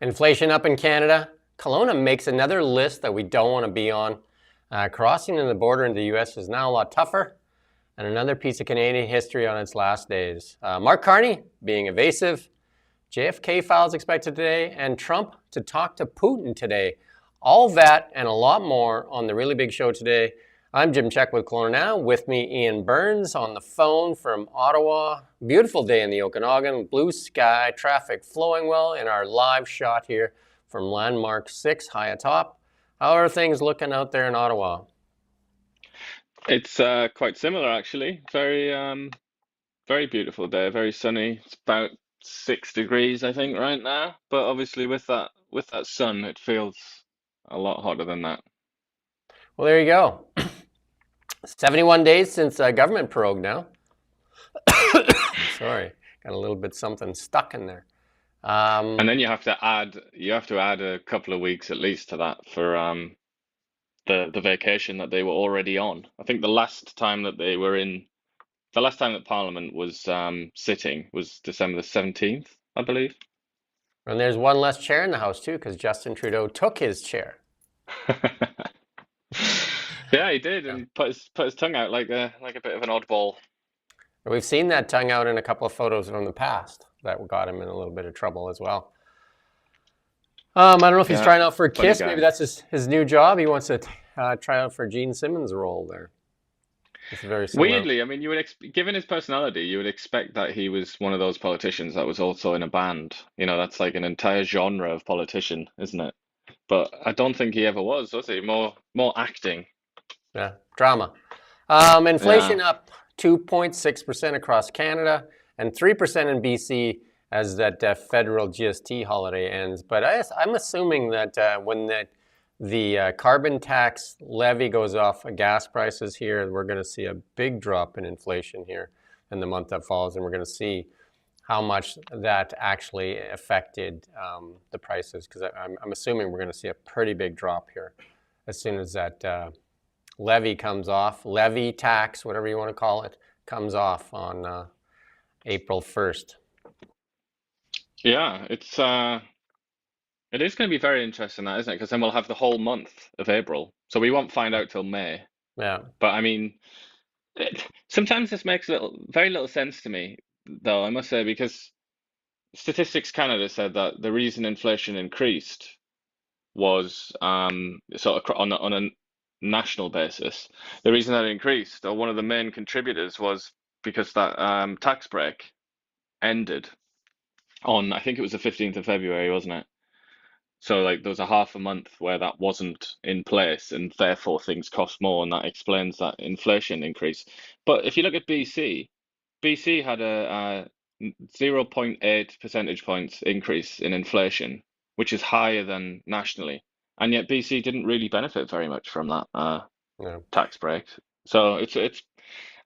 Inflation up in Canada. Kelowna makes another list that we don't want to be on. Crossing the border into the U.S. is now a lot tougher, and another piece of Canadian history on its last days. Mark Carney being evasive. JFK files expected today, and Trump to talk to Putin today. All that and a lot more on the Really Big Show today. I'm Jim Check with Kelowna Now. With me, Ian Burns on the phone from Ottawa. Beautiful day in the Okanagan, blue sky, traffic flowing well in our live shot here from Landmark 6 high atop. How are things looking out there in Ottawa? It's quite similar actually. Very beautiful day, very sunny. It's about 6 degrees, I think, right now. But obviously with that sun, it feels a lot hotter than that. Well, there you go. 71 days since government prorogue now. Sorry, got a little bit something stuck in there. And then you have to add a couple of weeks at least to that for the vacation that they were already on. I think the last time that Parliament was sitting was December the 17th, I believe. And there's one less chair in the House too, because Justin Trudeau took his chair. Yeah, he did, Yeah. and put his tongue out like a bit of an oddball. We've seen that tongue out in a couple of photos from the past that got him in a little bit of trouble as well. I don't know if he's Yeah, trying out for a funny kiss. Maybe guy. that's his new job. He wants to try out for Gene Simmons' role there. It's very similar. Weirdly, I mean, given his personality, you would expect that he was one of those politicians that was also in a band. That's like an entire genre of politician, isn't it? But I don't think he ever was he? More acting. Yeah, drama. Yeah. Inflation up 2.6% across Canada and 3% in BC as that federal GST holiday ends. But I'm assuming that when the carbon tax levy goes off gas prices here, we're going to see a big drop in inflation here in the month that follows, and we're going to see how much that actually affected the prices, because I'm assuming we're going to see a pretty big drop here as soon as that levy comes off, levy tax, whatever you want to call it, comes off on April 1st. Yeah, it is going to be very interesting that, isn't it? Because then we'll have the whole month of April. So we won't find out till May. Yeah. But I mean, sometimes this makes very little sense to me, though, I must say, because Statistics Canada said that the reason inflation increased was sort of on a national basis. The reason that it increased, or one of the main contributors, was because that tax break ended on, I think it was the 15th of February, wasn't it? So like there was a half a month where that wasn't in place, and therefore things cost more, and that explains that inflation increase. But if you look at BC had a 0.8 percentage points increase in inflation, which is higher than nationally. And yet BC didn't really benefit very much from that Yeah. tax break. So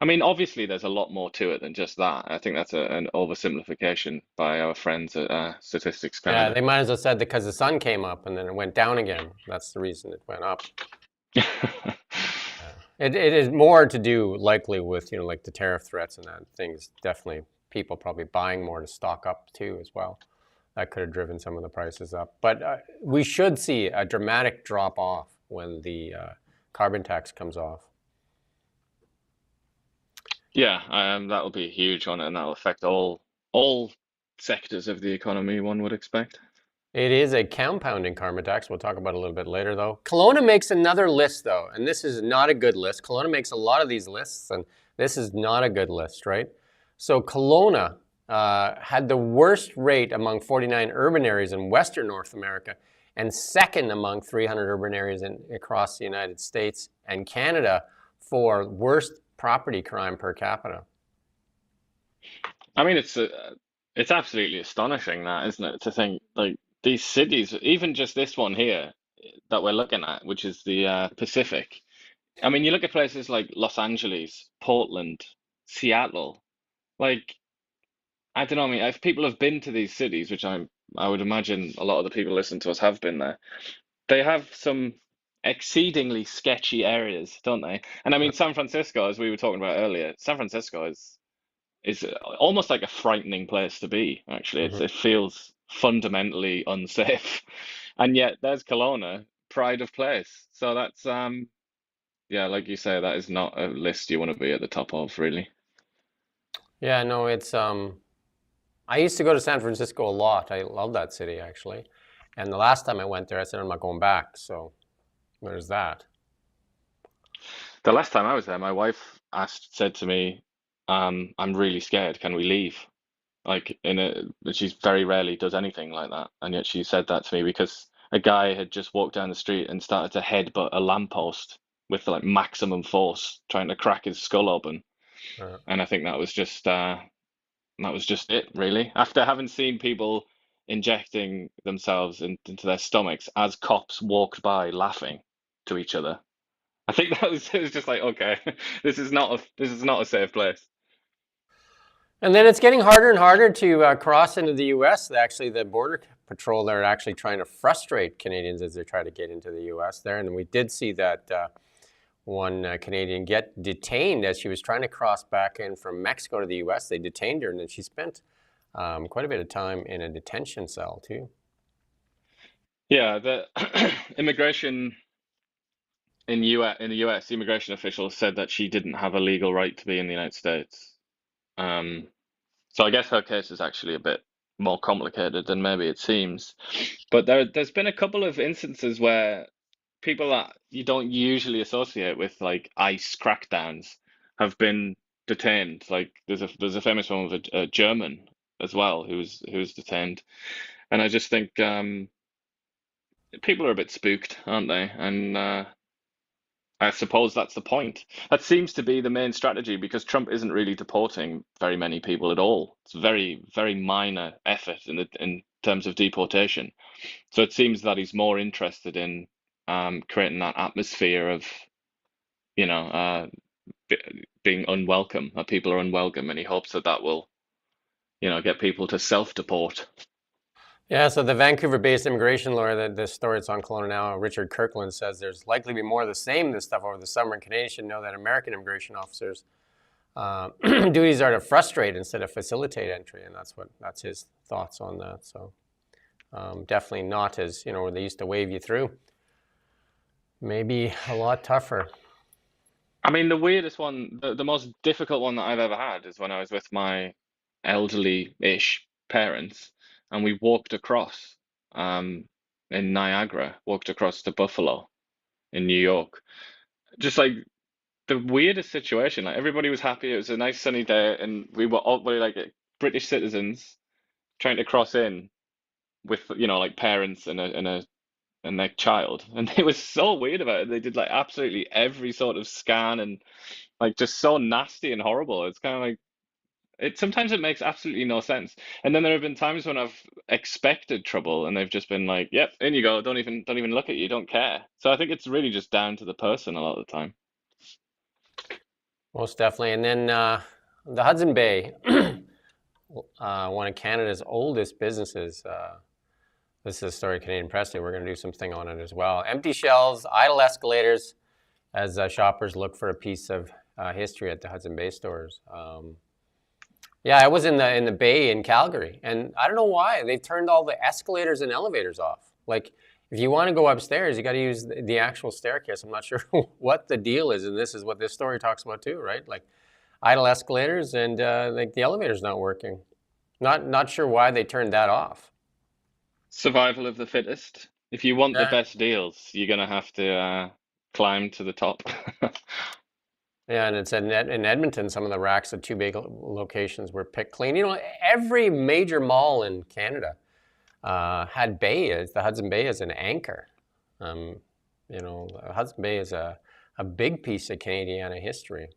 I mean, obviously there's a lot more to it than just that. I think that's an oversimplification by our friends at Statistics Yeah, Canada. they might as well said because the sun came up and then it went down again. That's the reason it went up. Yeah. It is more to do likely with, like the tariff threats and that things. Definitely people probably buying more to stock up too as well. That could have driven some of the prices up. But we should see a dramatic drop off when the carbon tax comes off. Yeah, that'll be a huge one, and that'll affect all sectors of the economy, one would expect. It is a compounding carbon tax. We'll talk about it a little bit later, though. Kelowna makes another list, though, and this is not a good list. Kelowna makes a lot of these lists, and this is not a good list, right? So Kelowna had the worst rate among 49 urban areas in Western North America, and second among 300 urban areas across the United States and Canada for worst property crime per capita. I mean, it's absolutely astonishing that, isn't it, to think like these cities, even just this one here that we're looking at, which is the Pacific. I mean, you look at places like Los Angeles, Portland, Seattle. Like, I don't know. I mean, if people have been to these cities, which I would imagine a lot of the people listening to us have been there, they have some exceedingly sketchy areas, don't they? And I mean, San Francisco, as we were talking about earlier, San Francisco is almost like a frightening place to be, actually. Mhm. It feels fundamentally unsafe. And yet there's Kelowna, pride of place. So that's yeah, like you say, that is not a list you want to be at the top of, really. Yeah, no, it's I used to go to San Francisco a lot. I love that city actually. And the last time I went there, I said I'm not going back. So there's that. The last time I was there, my wife said to me, I'm really scared. Can we leave? Like she very rarely does anything like that, and yet she said that to me because a guy had just walked down the street and started to headbutt a lamppost with like maximum force, trying to crack his skull open. Uh, And I think that was just it, really. After having seen people injecting themselves into their stomachs as cops walked by laughing to each other, I think that was it was just like, okay, this is not a safe place. And then it's getting harder and harder to cross into the U.S. Actually, the border patrol are actually trying to frustrate Canadians as they try to get into the U.S. there. And we did see that one Canadian get detained as she was trying to cross back in from Mexico to the U.S. They detained her, and then she spent quite a bit of time in a detention cell too. Yeah, the immigration in the US, the immigration officials said that she didn't have a legal right to be in the United States. Um, so I guess her case is actually a bit more complicated than maybe it seems. But there's been a couple of instances where people that you don't usually associate with like ICE crackdowns have been detained. Like there's a famous one with a German as well who was detained. And I just think people are a bit spooked, aren't they? And I suppose that's the point. That seems to be the main strategy because Trump isn't really deporting very many people at all. It's very, very minor effort in terms of deportation. So it seems that he's more interested in creating that atmosphere of, you know, b being unwelcome, that people are unwelcome, and he hopes that that will, you know, get people to self-deport. Yeah, so the Vancouver-based immigration lawyer, that this story it's on Kelowna now, Richard Kirkland, says there's likely to be more of the same this stuff over the summer, and Canadians should know that American immigration officers' duties are to frustrate instead of facilitate entry, and that's his thoughts on that. So definitely not as where they used to wave you through. Maybe a lot tougher. I mean, the weirdest one, the most difficult one that I've ever had is when I was with my elderly-ish parents, and we walked across in Niagara, walked across to Buffalo in New York. Just like the weirdest situation. Like everybody was happy. It was a nice sunny day, and we were like British citizens trying to cross in with, you know, like parents and their child, and they were so weird about it. They did like absolutely every sort of scan and like just so nasty and horrible. It's kind of like it sometimes it makes absolutely no sense. And then there have been times when I've expected trouble and they've just been like, "Yep, in you go. Don't even look at you. Don't care." So I think it's really just down to the person a lot of the time. Most definitely. And then the Hudson Bay, one of Canada's oldest businesses. This is a story Canadian Press Day. We're going to do something on it as well. Empty shelves, idle escalators, as shoppers look for a piece of history at the Hudson Bay stores. Yeah, I was in the Bay in Calgary, and I don't know why they turned all the escalators and elevators off. Like, if you want to go upstairs, you got to use the actual staircase. I'm not sure what the deal is, and this is what this story talks about too, right? Like idle escalators and like the elevator's not working. Not sure why they turned that off. Survival of the fittest. If you want the Yeah. best deals, you're gonna have to climb to the top. Yeah, and it's in Edmonton. Some of the racks at two big locations were picked clean. Every major mall in Canada had the Hudson Bay as an anchor. Um, the Hudson Bay is a big piece of Canadiana history.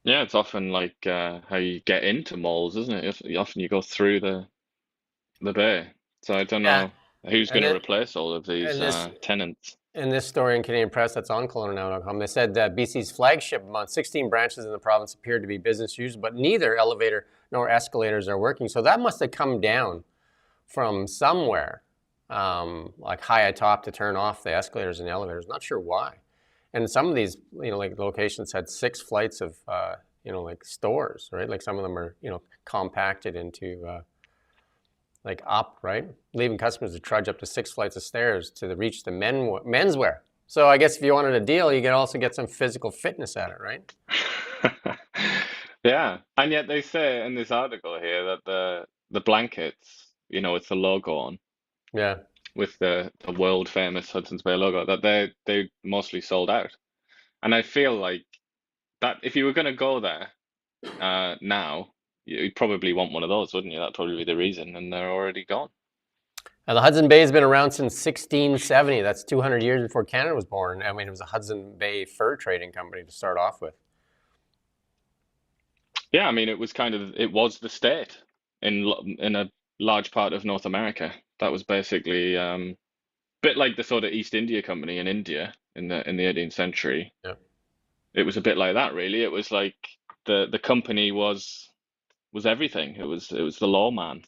Yeah, it's often like how you get into malls, isn't it? Often you go through the bay. So I don't Yeah, know who's and going to then replace all of these and this tenants. in this story in Canadian Press that's on KelownaNow.com, they said that BC's flagship among 16 branches in the province appeared to be business use, but neither elevator nor escalators are working. So that must have come down from somewhere, like high atop to turn off the escalators and the elevators. Not sure why. And some of these, like locations had 6 flights of, like stores, right? Like some of them are, compacted into like up, right? Leaving customers to trudge up to 6 flights of stairs to reach the menswear. So I guess if you wanted a deal, you could also get some physical fitness at it, right? Yeah, and yet they say in this article here that the blankets, with the logo on, Yeah. with the world famous Hudson's Bay logo, that they mostly sold out. And I feel like that if you were going to go there now, you'd probably want one of those, wouldn't you? That'd probably be the reason, and they're already gone. Now, the Hudson Bay has been around since 1670. That's 200 years before Canada was born. I mean, it was a Hudson Bay fur trading company to start off with. Yeah, I mean, it was the state in a large part of North America. That was basically bit like the sort of East India Company in India in the 18th century. Yeah. It was a bit like that, really. It was like the company was everything. It was the lawman.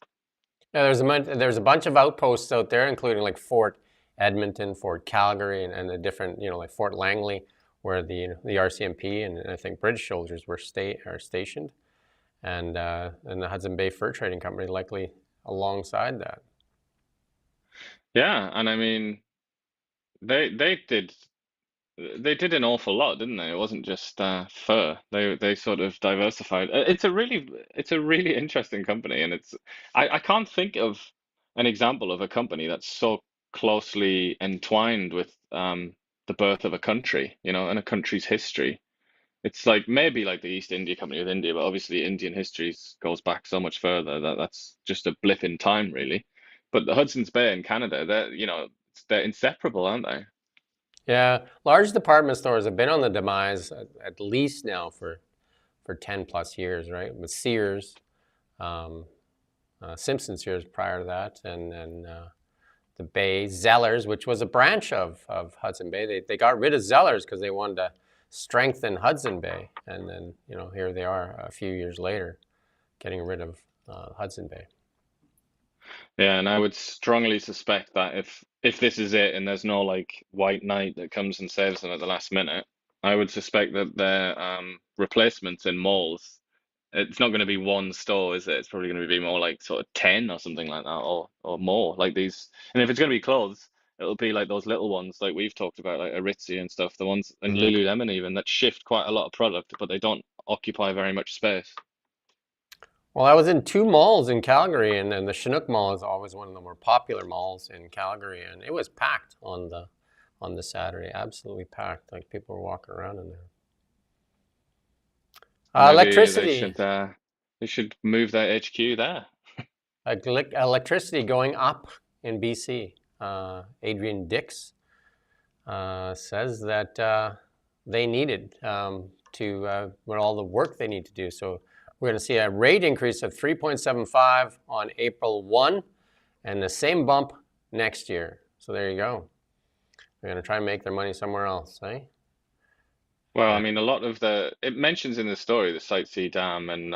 Yeah, there's a bunch of outposts out there, including like Fort Edmonton, Fort Calgary, and the different, like Fort Langley, where the RCMP and I think British soldiers are stationed, and the Hudson Bay Fur Trading Company likely alongside that. Yeah, and I mean they they did they did an awful lot, didn't they? It wasn't just fur. They sort of diversified. It's a really interesting company, and I can't think of an example of a company that's so closely entwined with the birth of a country, and a country's history. It's like maybe like the East India Company with India, but obviously Indian history goes back so much further that that's just a blip in time, really. But the Hudson's Bay in Canada, they're inseparable, aren't they? Yeah, large department stores have been on the demise at least now for 10 plus years, right? With Sears, um, Simpson Sears prior to that, and the Bay, Zellers, which was a branch of Hudson Bay. They got rid of Zellers because they wanted to strengthen Hudson Bay. And then, here they are a few years later getting rid of Hudson Bay. Yeah, and I would strongly suspect that if this is it and there's no like white knight that comes and saves them at the last minute, I would suspect that their replacements in malls, it's not going to be one store, is it? It's probably going to be more like sort of 10 or something like that, or more. Like these, and if it's going to be clothes, it'll be like those little ones like we've talked about, like Aritzia and stuff, the ones and Hmm. Lululemon even that shift quite a lot of product, but they don't occupy very much space. Well, I was in two malls in Calgary, and the Chinook Mall is always one of the more popular malls in Calgary, and it was packed on the Saturday, absolutely packed. Like people were walking around in there. Maybe Electricity. they should move their HQ there. Electricity going up in BC. Adrian Dix says that they needed with all the work they need to do. So we're going to see a rate increase of 3.75 on April 1 and the same bump next year. So there you go. They're going to try and make their money somewhere else, eh? Well, I mean, a lot of it mentions in the story the Site C Dam and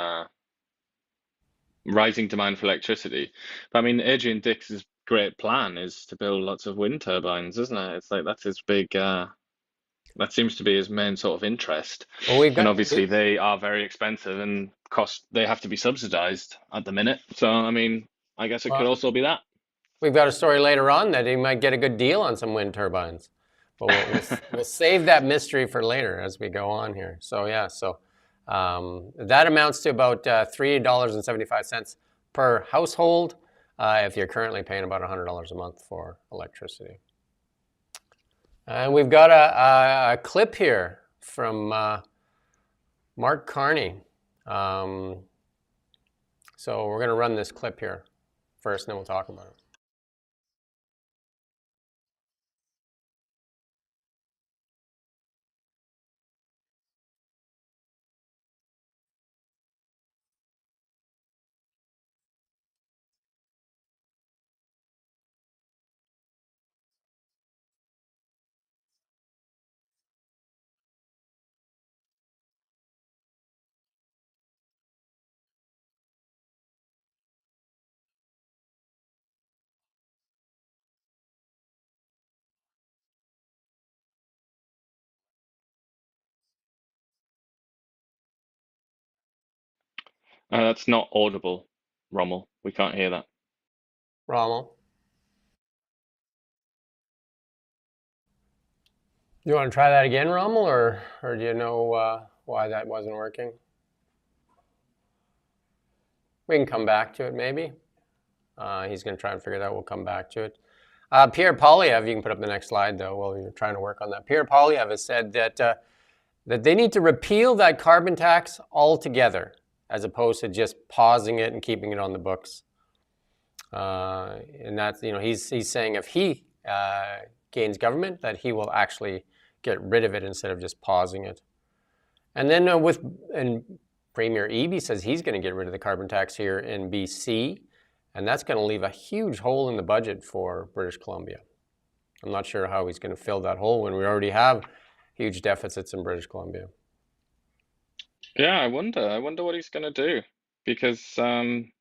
rising demand for electricity. But I mean, Adrian Dix's great plan is to build lots of wind turbines, isn't it? It's like that's his big, that seems to be his main sort of interest. Well, we've And got obviously they are very expensive and they have to be subsidized at the minute. So, I mean, I guess it could well, also be that. we've got a story later on that he might get a good deal on some wind turbines, but we'll save that mystery for later as we go on here. So yeah, that amounts to about $3.75 per household if you're currently paying about $100 a month for electricity. And we've got a clip here from Mark Carney. So we're going to run this clip here first, and then we'll talk about it. That's not audible, Rommel. We can't hear that. Rommel. You want to try that again, Rommel, or do you know why that wasn't working? We can come back to it, maybe. He's going to try and figure that out. We'll come back to it. Pierre Poilievre, you can put up the next slide, though, while you're trying to work on that. Pierre Poilievre has said that they need to repeal that carbon tax altogether, as opposed to just pausing it and keeping it on the books. And that's, he's saying if he gains government, that he will actually get rid of it instead of just pausing it. And then and Premier Eby says he's going to get rid of the carbon tax here in BC, and that's going to leave a huge hole in the budget for British Columbia. I'm not sure how he's going to fill that hole when we already have huge deficits in British Columbia. Yeah, I wonder what he's going to do because it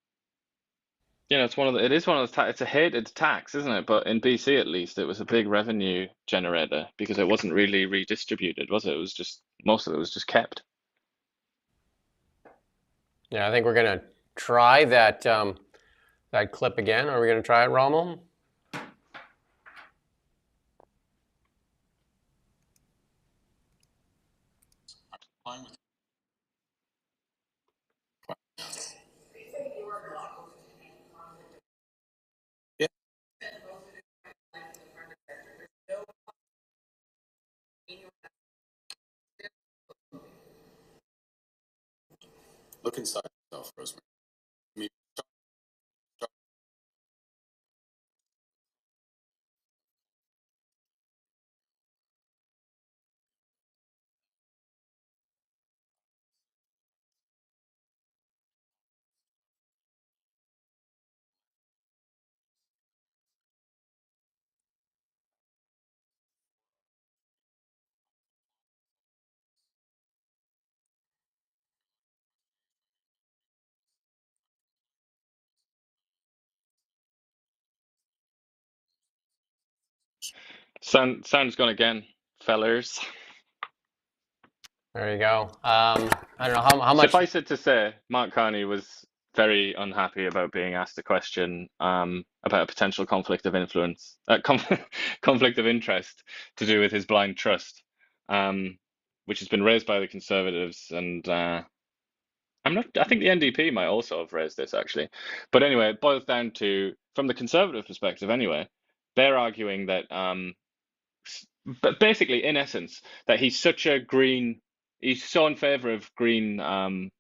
is one of those it's a hated tax, isn't it? But in BC at least it was a big revenue generator because it wasn't really redistributed, was it? It was just most of it was just kept. Yeah, I think we're going to try that that clip again. Are we going to try it, Rommel? Look inside yourself, Rosemary. I mean, Sound's gone again, fellers. There you go. I don't know how much. Suffice it to say, Mark Carney was very unhappy about being asked a question about a potential conflict of influence, conflict of interest to do with his blind trust, which has been raised by the Conservatives, and I'm not. I think the NDP might also have raised this actually, but anyway, it boils down to, from the Conservative perspective, anyway, they're arguing that, but basically, in essence, that he's so in favor of green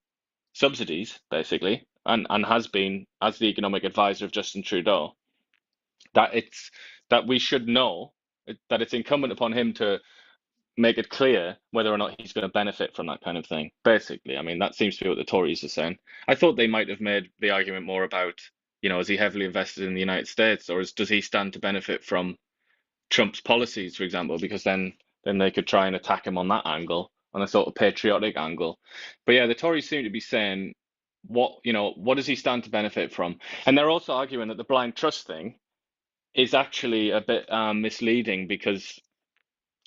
subsidies, basically, and has been as the economic advisor of Justin Trudeau, that we should know that it's incumbent upon him to make it clear whether or not he's going to benefit from that kind of thing. Basically, I mean, that seems to be what the Tories are saying. I thought they might have made the argument more about, is he heavily invested in the United States, or does he stand to benefit from Trump's policies, for example, because then they could try and attack him on that angle, on a sort of patriotic angle. But yeah, the Tories seem to be saying what does he stand to benefit from? And they're also arguing that the blind trust thing is actually a bit misleading because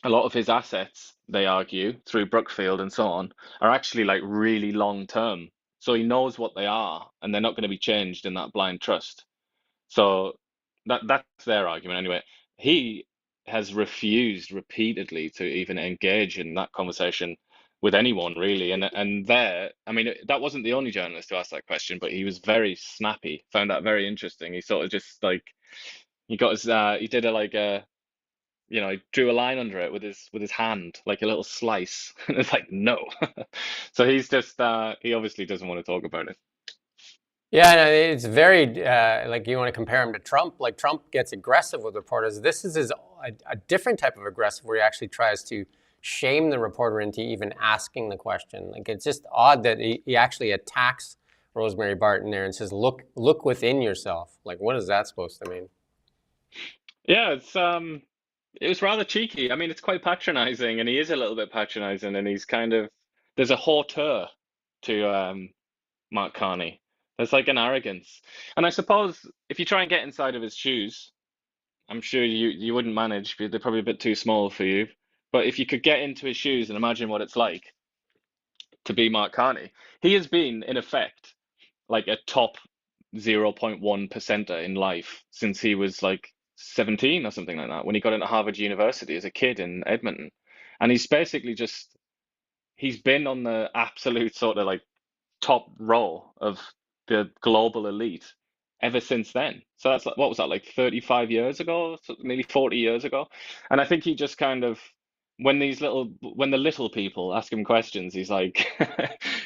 a lot of his assets, they argue, through Brookfield and so on, are actually like really long term. So he knows what they are, and they're not going to be changed in that blind trust. So that's their argument anyway. He has refused repeatedly to even engage in that conversation with anyone really. And there, I mean, that wasn't the only journalist to ask that question, but he was very snappy. Found that very interesting. He sort of just like he got his he did a like a he drew a line under it with his hand, like a little slice. And it's like no. So he's just he obviously doesn't want to talk about it. Yeah, no, it's very like you want to compare him to Trump. Like Trump gets aggressive with reporters. This is a different type of aggressive where he actually tries to shame the reporter into even asking the question. Like it's just odd that he actually attacks Rosemary Barton there and says, "Look within yourself." Like what is that supposed to mean? Yeah, it was rather cheeky. I mean, it's quite patronizing, and he is a little bit patronizing, and he's kind of there's a hauteur to Mark Carney. There's like an arrogance, and I suppose if you try and get inside of his shoes, I'm sure you wouldn't manage. They're probably a bit too small for you. But if you could get into his shoes and imagine what it's like to be Mark Carney, he has been in effect like a top 0.1% in life since he was like 17 or something like that, when he got into Harvard University as a kid in Edmonton. And he's basically just, he's been on the absolute sort of like top row of the global elite ever since then. So that's like, what was that, like 35 years ago, nearly 40 years ago? And I think he just kind of, when the little people ask him questions, he's like,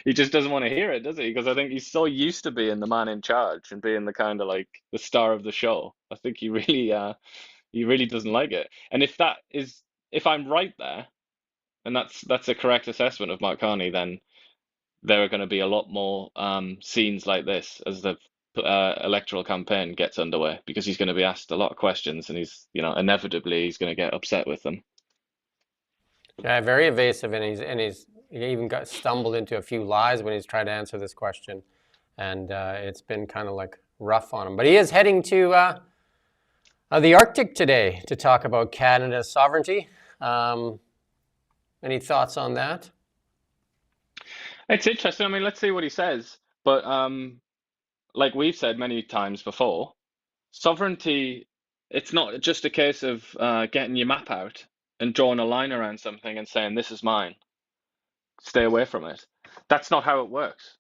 he just doesn't want to hear it, does he? Because I think he's so used to being the man in charge and being the kind of like the star of the show. I think he really doesn't like it. And if I'm right there, and that's a correct assessment of Mark Carney, then there are going to be a lot more scenes like this as the electoral campaign gets underway, because he's going to be asked a lot of questions, and inevitably he's going to get upset with them. Yeah, very evasive, and he even got stumbled into a few lies when he's tried to answer this question, and it's been kind of like rough on him. But he is heading to the Arctic today to talk about Canada's sovereignty. Any thoughts on that? It's interesting. I mean, let's see what he says. But like we've said many times before, sovereignty, it's not just a case of getting your map out and drawing a line around something and saying, this is mine, stay away from it. That's not how it works.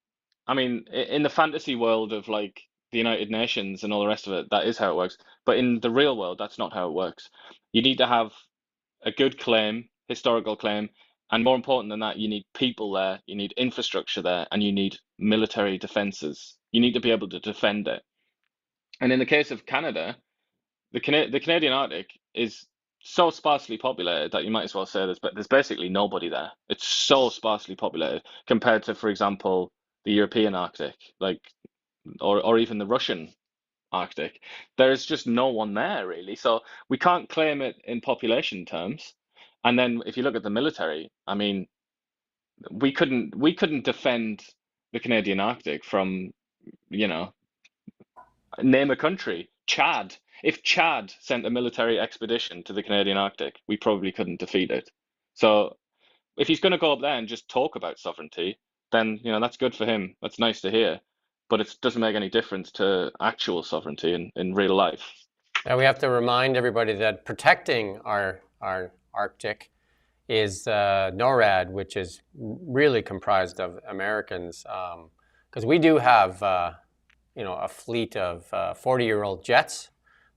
I mean, in the fantasy world of like the United Nations and all the rest of it, that is how it works. But in the real world, that's not how it works. You need to have a good claim, historical claim, and more important than that, you need people there, you need infrastructure there, and you need military defenses. You need to be able to defend it. And in the case of Canada, the Canadian Arctic is so sparsely populated that you might as well say there's basically nobody there. It's so sparsely populated compared to, for example, the European Arctic, like or even the Russian Arctic. There is just no one there really. So we can't claim it in population terms. And then if you look at the military, I mean, we couldn't defend the Canadian Arctic from, name a country, Chad. If Chad sent a military expedition to the Canadian Arctic, we probably couldn't defeat it. So if he's going to go up there and just talk about sovereignty, then that's good for him. That's nice to hear, but it doesn't make any difference to actual sovereignty in real life. Now we have to remind everybody that protecting our Arctic is NORAD, which is really comprised of Americans, because we do have a fleet of 40-year-old jets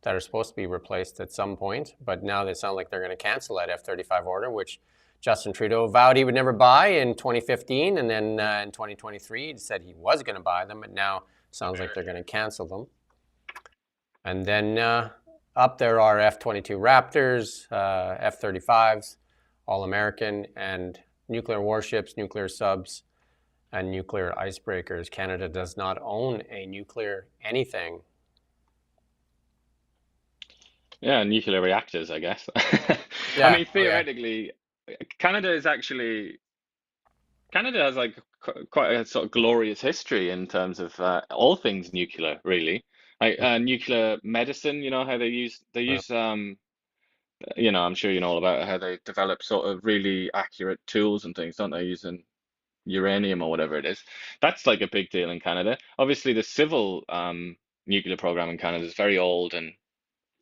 that are supposed to be replaced at some point, but now they sound like they're going to cancel that F-35 order, which Justin Trudeau vowed he would never buy in 2015, and then in 2023 he said he was going to buy them, but now it sounds like they're going to cancel them. And then up there are F-22 Raptors, F-35s, all-American, and nuclear warships, nuclear subs, and nuclear icebreakers. Canada does not own a nuclear anything. Yeah, nuclear reactors, I guess. Yeah. I mean, theoretically, Canada has like quite a sort of glorious history in terms of all things nuclear, really. Like nuclear medicine, how they use I'm sure you know all about how they develop sort of really accurate tools and things, don't they, using uranium or whatever it is. That's like a big deal in Canada. Obviously, the civil nuclear program in Canada is very old, and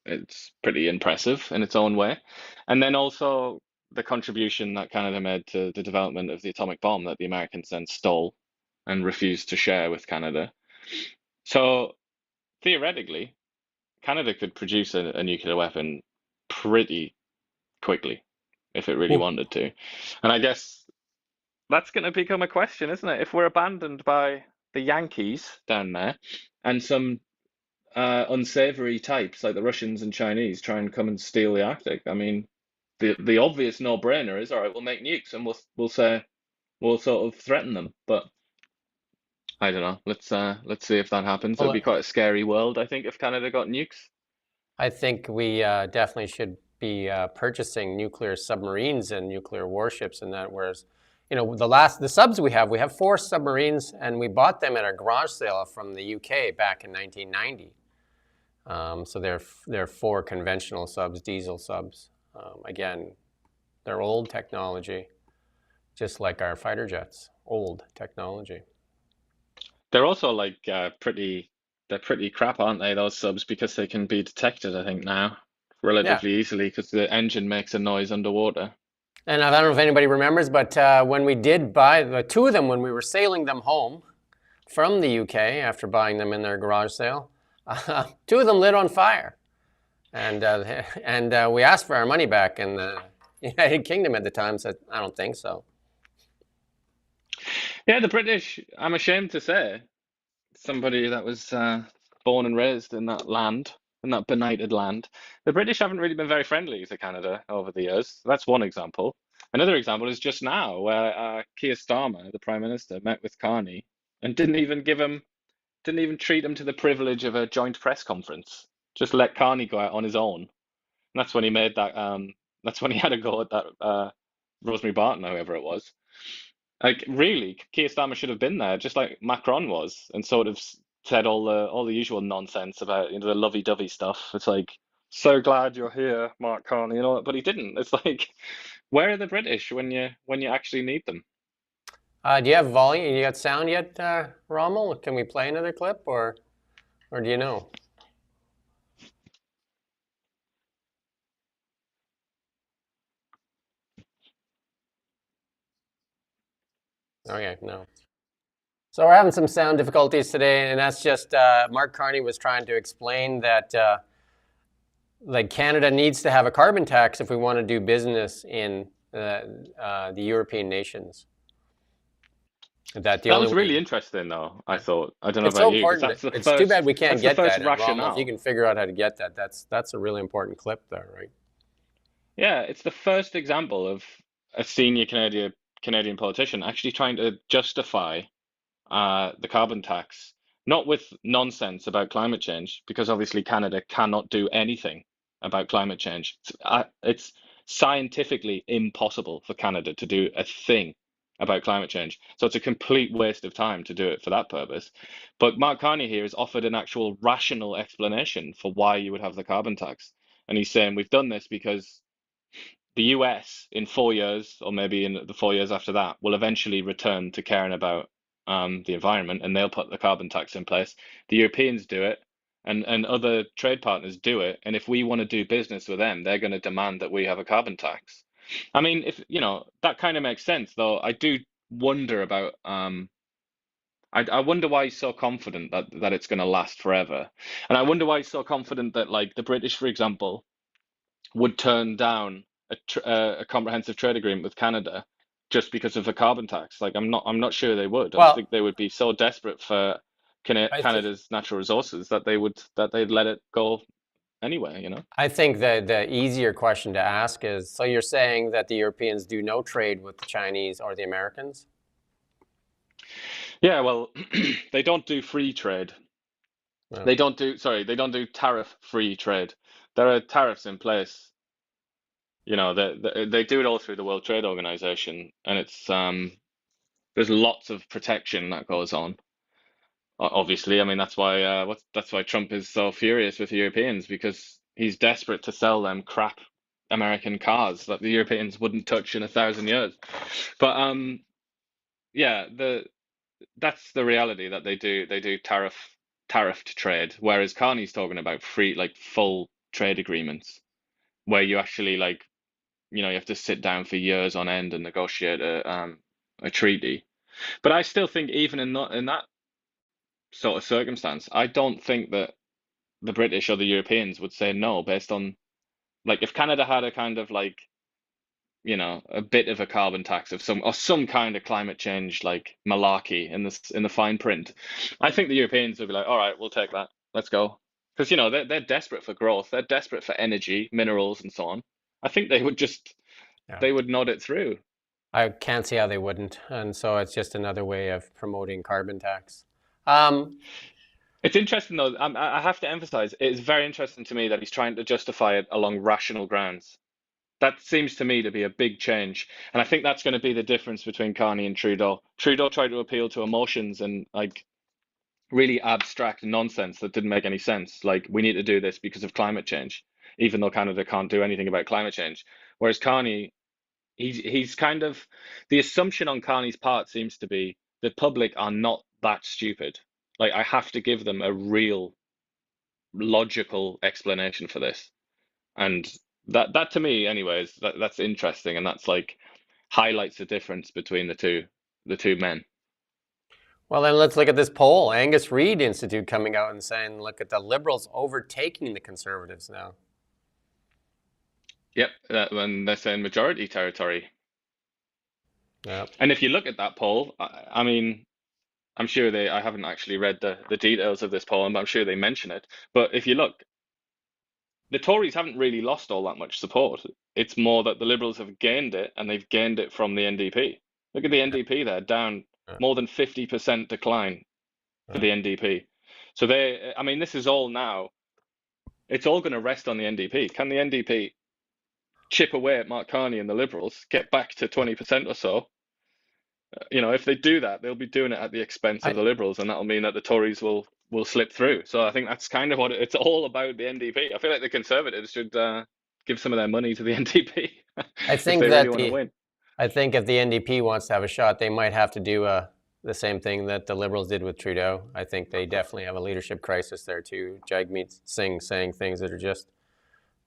it's pretty impressive in its own way. And then also the contribution that Canada made to the development of the atomic bomb that the Americans then stole and refused to share with Canada. So theoretically, Canada could produce a nuclear weapon pretty quickly if it really wanted to. And I guess that's going to become a question, isn't it? If we're abandoned by the Yankees down there and some unsavory types like the Russians and Chinese try and come and steal the Arctic, I mean, the obvious no-brainer is, all right, we'll make nukes and we'll sort of threaten them. But I don't know. Let's see if that happens. It'd be quite a scary world, I think, if Canada got nukes. I think we definitely should be purchasing nuclear submarines and nuclear warships, and that. Whereas, the subs we have 4 submarines, and we bought them at a garage sale from the UK back in 1990. So they're 4 conventional subs, diesel subs. Again, they're old technology, just like our fighter jets, old technology. They're also like pretty they're pretty crap, aren't they, those subs, because they can be detected, I think now, Yeah. relatively easily because the engine makes a noise underwater. And I don't know if anybody remembers, but when we did buy the two of them, when we were sailing them home from the UK after buying them in their garage sale, two of them lit on fire. And we asked for our money back, and the United Kingdom at the time said, "I don't think so." Yeah, the British, I'm ashamed to say, somebody that was born and raised in that land, in that benighted land, the British haven't really been very friendly to Canada over the years. That's one example. Another example is just now, where Keir Starmer, the Prime Minister, met with Carney and didn't even treat him to the privilege of a joint press conference. Just let Carney go out on his own. And that's when he made that. That's when he had a go at that Rosemary Barton, whoever it was. Like really, Keir Starmer should have been there, just like Macron was, and sort of said all the usual nonsense about the lovey-dovey stuff. It's like, so glad you're here, Mark Carney, but he didn't. It's like, where are the British when you actually need them? Do you have volume? You got sound yet, Rommel? Can we play another clip, or do you know? Okay, no. So we're having some sound difficulties today, and that's just Mark Carney was trying to explain that like Canada needs to have a carbon tax if we want to do business in the European nations. That the That only was really way. interesting, though. I thought. I don't know It's about so you, because important. It's too bad we can't that's the get first that. And Rommel, if you rationale. can figure out how to get that, that's a really important clip there, right? Yeah, it's the first example of a senior Canadian politician actually trying to justify the carbon tax, not with nonsense about climate change, because obviously Canada cannot do anything about climate change. It's scientifically impossible for Canada to do a thing about climate change. So it's a complete waste of time to do it for that purpose. But Mark Carney here has offered an actual rational explanation for why you would have the carbon tax. And he's saying we've done this because the US in 4 years, or maybe in the 4 years after that, will eventually return to caring about the environment, and they'll put the carbon tax in place. The Europeans do it, and other trade partners do it. And if we want to do business with them, they're going to demand that we have a carbon tax. I mean, if that kind of makes sense, though. I do wonder about. I wonder why he's so confident that it's going to last forever, and I wonder why he's so confident that, like, the British, for example, would turn down a comprehensive trade agreement with Canada just because of a carbon tax. Like, I'm not sure they would. I Well, think they would be so desperate for I think Canada's natural resources that they'd let it go anyway, I think the easier question to ask is: so you're saying that the Europeans do no trade with the Chinese or the Americans? Yeah, well, they don't do free trade. No. They don't do tariff-free trade. There are tariffs in place. They do it all through the World Trade Organization, and it's there's lots of protection that goes on. Obviously, I mean that's why Trump is so furious with Europeans, because he's desperate to sell them crap American cars that the Europeans wouldn't touch in 1,000 years. But yeah, that's the reality, that they do tariffed trade, whereas Carney's talking about free, like, full trade agreements where you actually, like, you have to sit down for years on end and negotiate a treaty. But I still think, even in that sort of circumstance, I don't think that the British or the Europeans would say no based on, like, if Canada had a kind of, like, a bit of a carbon tax of some kind of climate change, like, malarkey in the fine print. I think the Europeans would be like, all right, we'll take that. Let's go. Because they're desperate for growth. They're desperate for energy, minerals, and so on. I think Yeah. they would nod it through. I can't see how they wouldn't, and so it's just another way of promoting carbon tax. Um, It's interesting, though. I have to emphasize, it is very interesting to me that he's trying to justify it along rational grounds. That seems to me to be a big change. And I think that's going to be the difference between Carney and Trudeau. Trudeau tried to appeal to emotions and, like, really abstract nonsense that didn't make any sense. Like, we need to do this because of climate change, even though Canada can't do anything about climate change. Whereas Carney, he's kind of, the assumption on Carney's part seems to be the public are not that stupid. Like I have to give them a real logical explanation for this. And that to me, anyways, that's interesting, and that's like highlights the difference between the two men. Well, then let's look at this poll. Angus Reid Institute coming out and saying, look at the Liberals overtaking the Conservatives now. Yep, when they're saying majority territory. Yeah. And if you look at that poll, I mean, I'm sure I haven't actually read the details of this poll, but I'm sure they mention it. But if you look, the Tories haven't really lost all that much support. It's more that the Liberals have gained it, and they've gained it from the NDP. Look at the NDP there, down Yeah. more than 50% decline for the NDP. So I mean, this is all now, it's all going to rest on the NDP. Can the NDP chip away at Mark Carney and the Liberals, get back to 20% or so? If they do that, they'll be doing it at the expense of I, the Liberals, and that'll mean that the Tories will slip through. So I think that's kind of what it's all about, the NDP. I feel like the Conservatives should give some of their money to the NDP I if think they really that want to the win. I think if the NDP wants to have a shot, they might have to do the same thing that the Liberals did with Trudeau. I think they definitely have a leadership crisis there too. Jagmeet Singh saying things that are just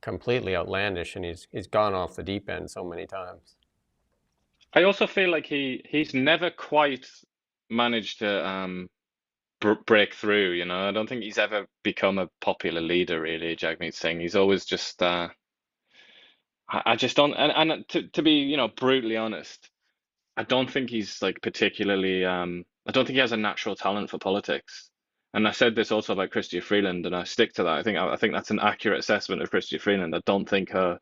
completely outlandish, and he's gone off the deep end so many times. I also feel like he's never quite managed to break through. I don't think he's ever become a popular leader, really, Jagmeet Singh. He's always just I just don't, and to be brutally honest, I don't think he's like particularly I don't think he has a natural talent for politics. And I said this also about Chrystia Freeland, and I stick to that. I think that's an accurate assessment of Chrystia Freeland. I don't think her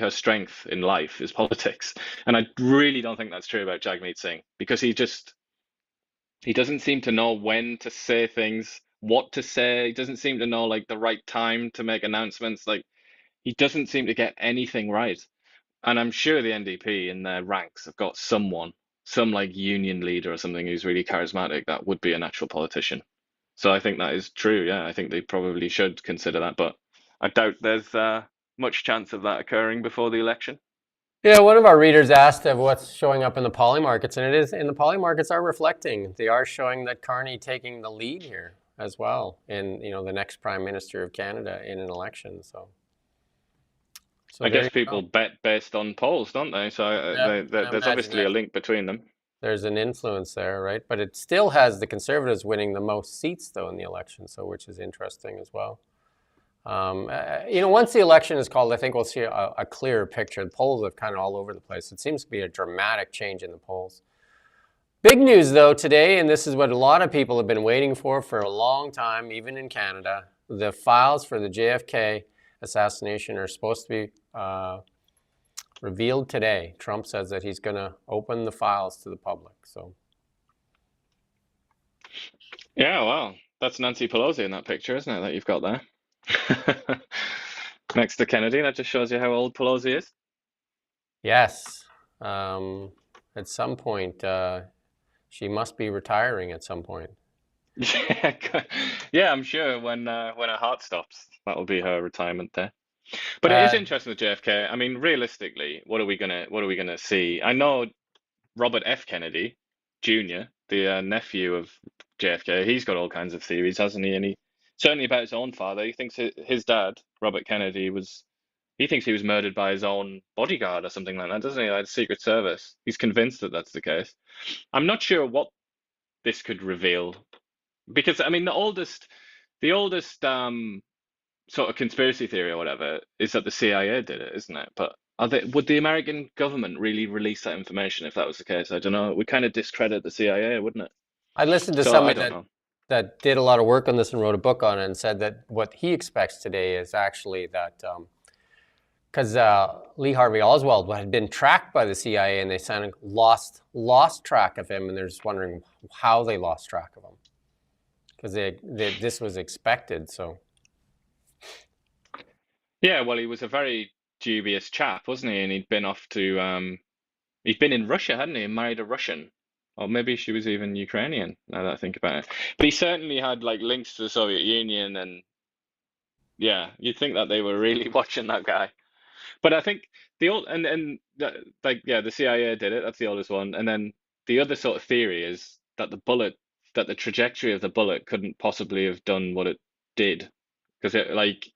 strength in life is politics. And I really don't think that's true about Jagmeet Singh, because he doesn't seem to know when to say things, what to say. He doesn't seem to know like the right time to make announcements. Like he doesn't seem to get anything right. And I'm sure the NDP in their ranks have got someone, some like union leader or something who's really charismatic that would be a natural politician. So I think that is true. Yeah, I think they probably should consider that, but I doubt there's much chance of that occurring before the election. Yeah, one of our readers asked of what's showing up in the poly markets, and it is, and the poly markets are reflecting. They are showing that Carney taking the lead here as well in the next Prime Minister of Canada in an election. So I there guess you people go. bet based on polls, don't they? So Yeah, I there's imagine obviously that a link between them. there's an influence there, right? But it still has the Conservatives winning the most seats though in the election, so which is interesting as well. Once the election is called, I think we'll see a clearer picture. The polls are kind of all over the place. It seems to be a dramatic change in the polls. Big news, though, today, and this is what a lot of people have been waiting for a long time, even in Canada. The files for the JFK assassination are supposed to be revealed today. Trump says that he's going to open the files to the public. So, Yeah, well, that's Nancy Pelosi in that picture, isn't it, that you've got there? Next to Kennedy. That just shows you how old Pelosi is. yes, at some point, she must be retiring at some point. Yeah, I'm sure when her heart stops, that'll be her retirement there. But it is Uh, interesting with JFK. I mean, realistically, what are we gonna see? I know Robert F. Kennedy Jr., the nephew of JFK, he's got all kinds of theories, hasn't he? And he certainly about his own father. He thinks his dad, Robert Kennedy, he thinks he was murdered by his own bodyguard or something like that, doesn't he? Like the Secret Service. He's convinced that that's the case. I'm not sure what this could reveal, because I mean the oldest sort of conspiracy theory or whatever is that the CIA did it, isn't it? But would the American government really release that information if that was the case? I don't know. It would kind of discredit the CIA, wouldn't it? I listened to So I somebody don't know. that did a lot of work on this and wrote a book on it, and said that what he expects today is actually that because Lee Harvey Oswald had been tracked by the CIA, and they kind of lost track of him, and they're just wondering how they lost track of him, because this was expected. So Yeah, well, he was a very dubious chap, wasn't he? And he'd been in Russia, hadn't he? And married a Russian. Or maybe she was even Ukrainian, now that I think about it. But he certainly had like links to the Soviet Union, and yeah, you'd think that they were really watching that guy. But I think the old like yeah, the CIA did it. That's the oldest one. And then the other sort of theory is that the bullet that the trajectory of the bullet couldn't possibly have done what it did, because it like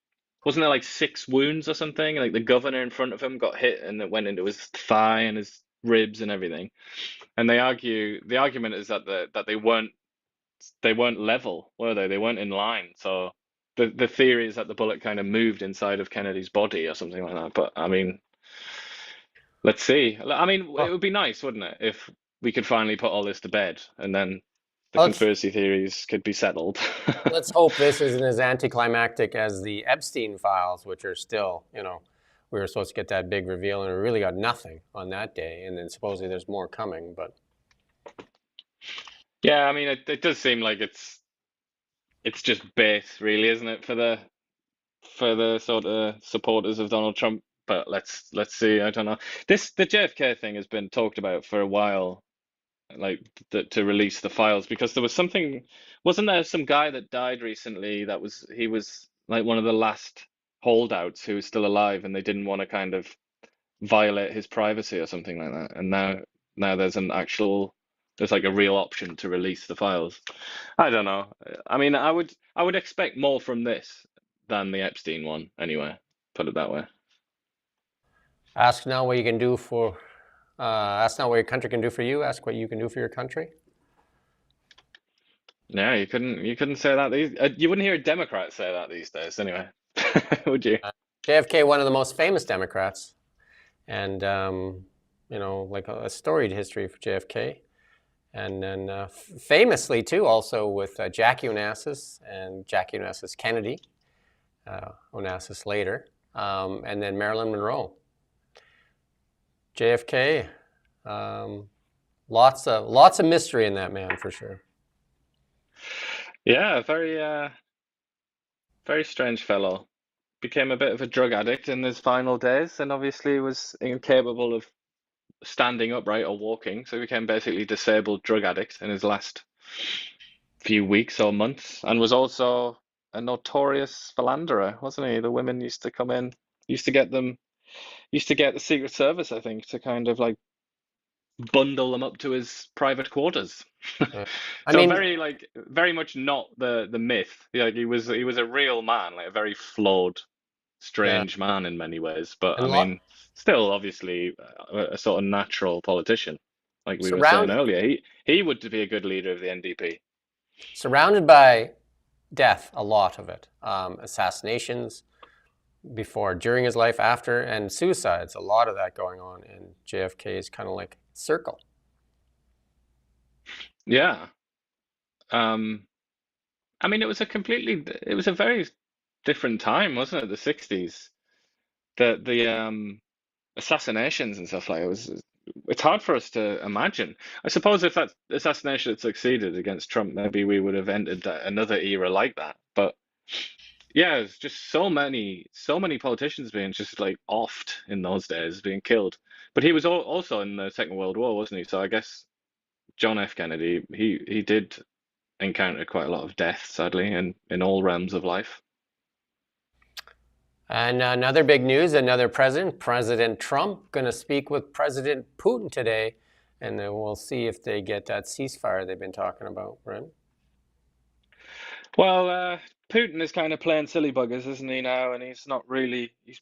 wasn't there like 6 wounds or something? Like the governor in front of him got hit and it went into his thigh and his ribs and everything. And the argument is that they weren't level, were they? They weren't in line. So the theory is that the bullet kind of moved inside of Kennedy's body or something like that. But I mean, let's see. I mean, it Oh, would be nice, wouldn't it, if we could finally put all this to bed and then the let's conspiracy theories could be settled. let's hope this isn't as anticlimactic as the Epstein files, which are still, we were supposed to get that big reveal, and we really got nothing on that day, and then supposedly there's more coming. But Yeah, I mean, it does seem like it's just bait, really, isn't it, for the sort of supporters of Donald Trump? But let's see. I don't know. The JFK thing has been talked about for a while, like to release the files, because there was something, wasn't there some guy that died recently that he was like one of the last holdouts who was still alive, and they didn't want to kind of violate his privacy or something like that. And now there's like a real option to release the files. I don't know. I mean, I would expect more from this than the Epstein one anyway, put it that way. ask now what you can do for, ask not what your country can do for you. Ask what you can do for your country. Yeah, you couldn't say that you wouldn't hear a Democrat say that these days anyway. Would you? JFK, one of the most famous Democrats, and like a storied history for JFK. And then famously, too, also with Jackie Onassis and Jackie Onassis Kennedy, Onassis later, and then Marilyn Monroe. JFK, lots of mystery in that man, for sure. Yeah, very strange fellow. Became a bit of a drug addict in his final days, and obviously was incapable of standing upright or walking, so he became basically disabled drug addict in his last few weeks or months, and was also a notorious philanderer, wasn't he? The women used to come in, used to get them, used to get the Secret Service, I think, to kind of like bundle them up to his private quarters. Yeah. I So mean, very much not the myth. Like he was a real man, like a very flawed, yeah, strange man in many ways. But and I mean, still obviously a sort of natural politician, like we were saying surrounded earlier. He would be a good leader of the NDP. surrounded by death, a lot of it, assassinations before, during his life, after, and suicides. A lot of that going on in JFK's kind of like circle. Yeah. Um, I mean, it was a very different time, wasn't it? The 60s. The assassinations and stuff like it's hard for us to imagine. I suppose if that assassination had succeeded against Trump, maybe we would have entered another era like that. But yeah, it's just so many politicians being just like offed in those days, being killed. But he was also in the Second World War, wasn't he? So I guess John F. Kennedy, he did encounter quite a lot of death, sadly, in all realms of life. And another big news, another president, President Trump, going to speak with President Putin today, and then we'll see if they get that ceasefire they've been talking about, right? Well, Putin is kind of playing silly buggers, isn't he now? And he's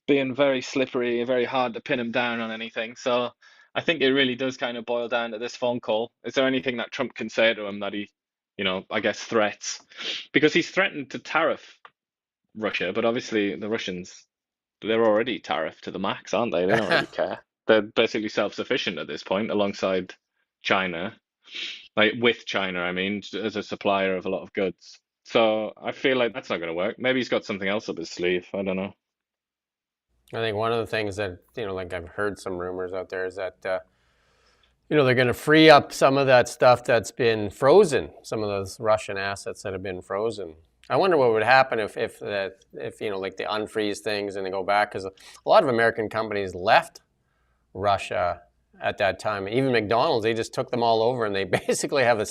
being very slippery and very hard to pin him down on anything. So I think it really does kind of boil down to this phone call. Is there anything that Trump can say to him that I guess threats? Because he's threatened to tariff Russia, but obviously the Russians, they're already tariffed to the max, aren't they? They don't really care. They're basically self-sufficient at this point, alongside China, like with China, I mean, as a supplier of a lot of goods. So I feel like that's not going to work. Maybe he's got something else up his sleeve. I don't know. I think one of the things that, like I've heard some rumors out there is that, they're going to free up some of that stuff that's been frozen, some of those Russian assets that have been frozen. I wonder what would happen if like they unfreeze things and they go back, because a lot of American companies left Russia at that time. Even McDonald's, they just took them all over, and they basically have a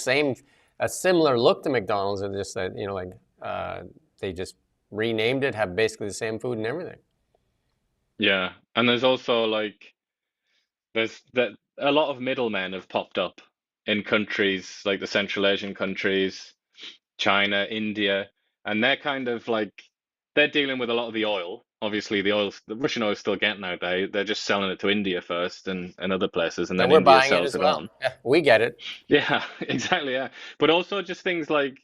similar look to McDonald's, and just that they just renamed it, have basically the same food and everything. Yeah, and there's also like there's that a lot of middlemen have popped up in countries like the Central Asian countries, China, India, and they're kind of like they're dealing with a lot of the oil. Obviously, the Russian oil is still getting out there. They're just selling it to India first and other places, and And then we're India buying it sells as it well. on. Yeah, we get it. Yeah, exactly. Yeah, but also just things like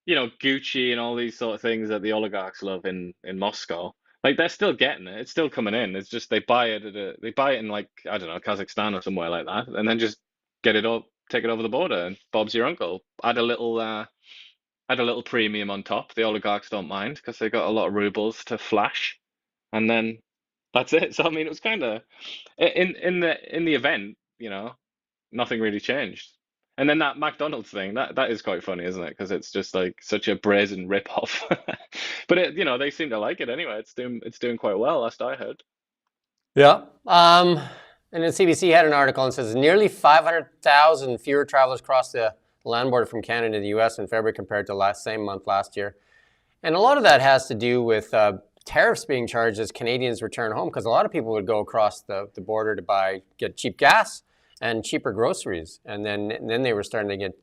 Gucci and all these sort of things that the oligarchs love in Moscow. Like they're still getting it. It's still coming in. It's just they buy it in like I don't know Kazakhstan or somewhere like that, and then just get it up, take it over the border, and Bob's your uncle. Add a little premium on top. The oligarchs don't mind because they got a lot of rubles to flash, and then that's it. So I mean, it was kind of in the event, nothing really changed. And then that McDonald's thing, that is quite funny, isn't it? Because it's just like such a brazen rip-off. But they seem to like it anyway. It's doing quite well, last I heard. Yeah. And then CBC had an article and says nearly 500,000 fewer travelers crossed the land border from Canada to the U.S. in February compared to same month last year. And a lot of that has to do with tariffs being charged as Canadians return home, because a lot of people would go across the border to get cheap gas and cheaper groceries, and then they were starting to get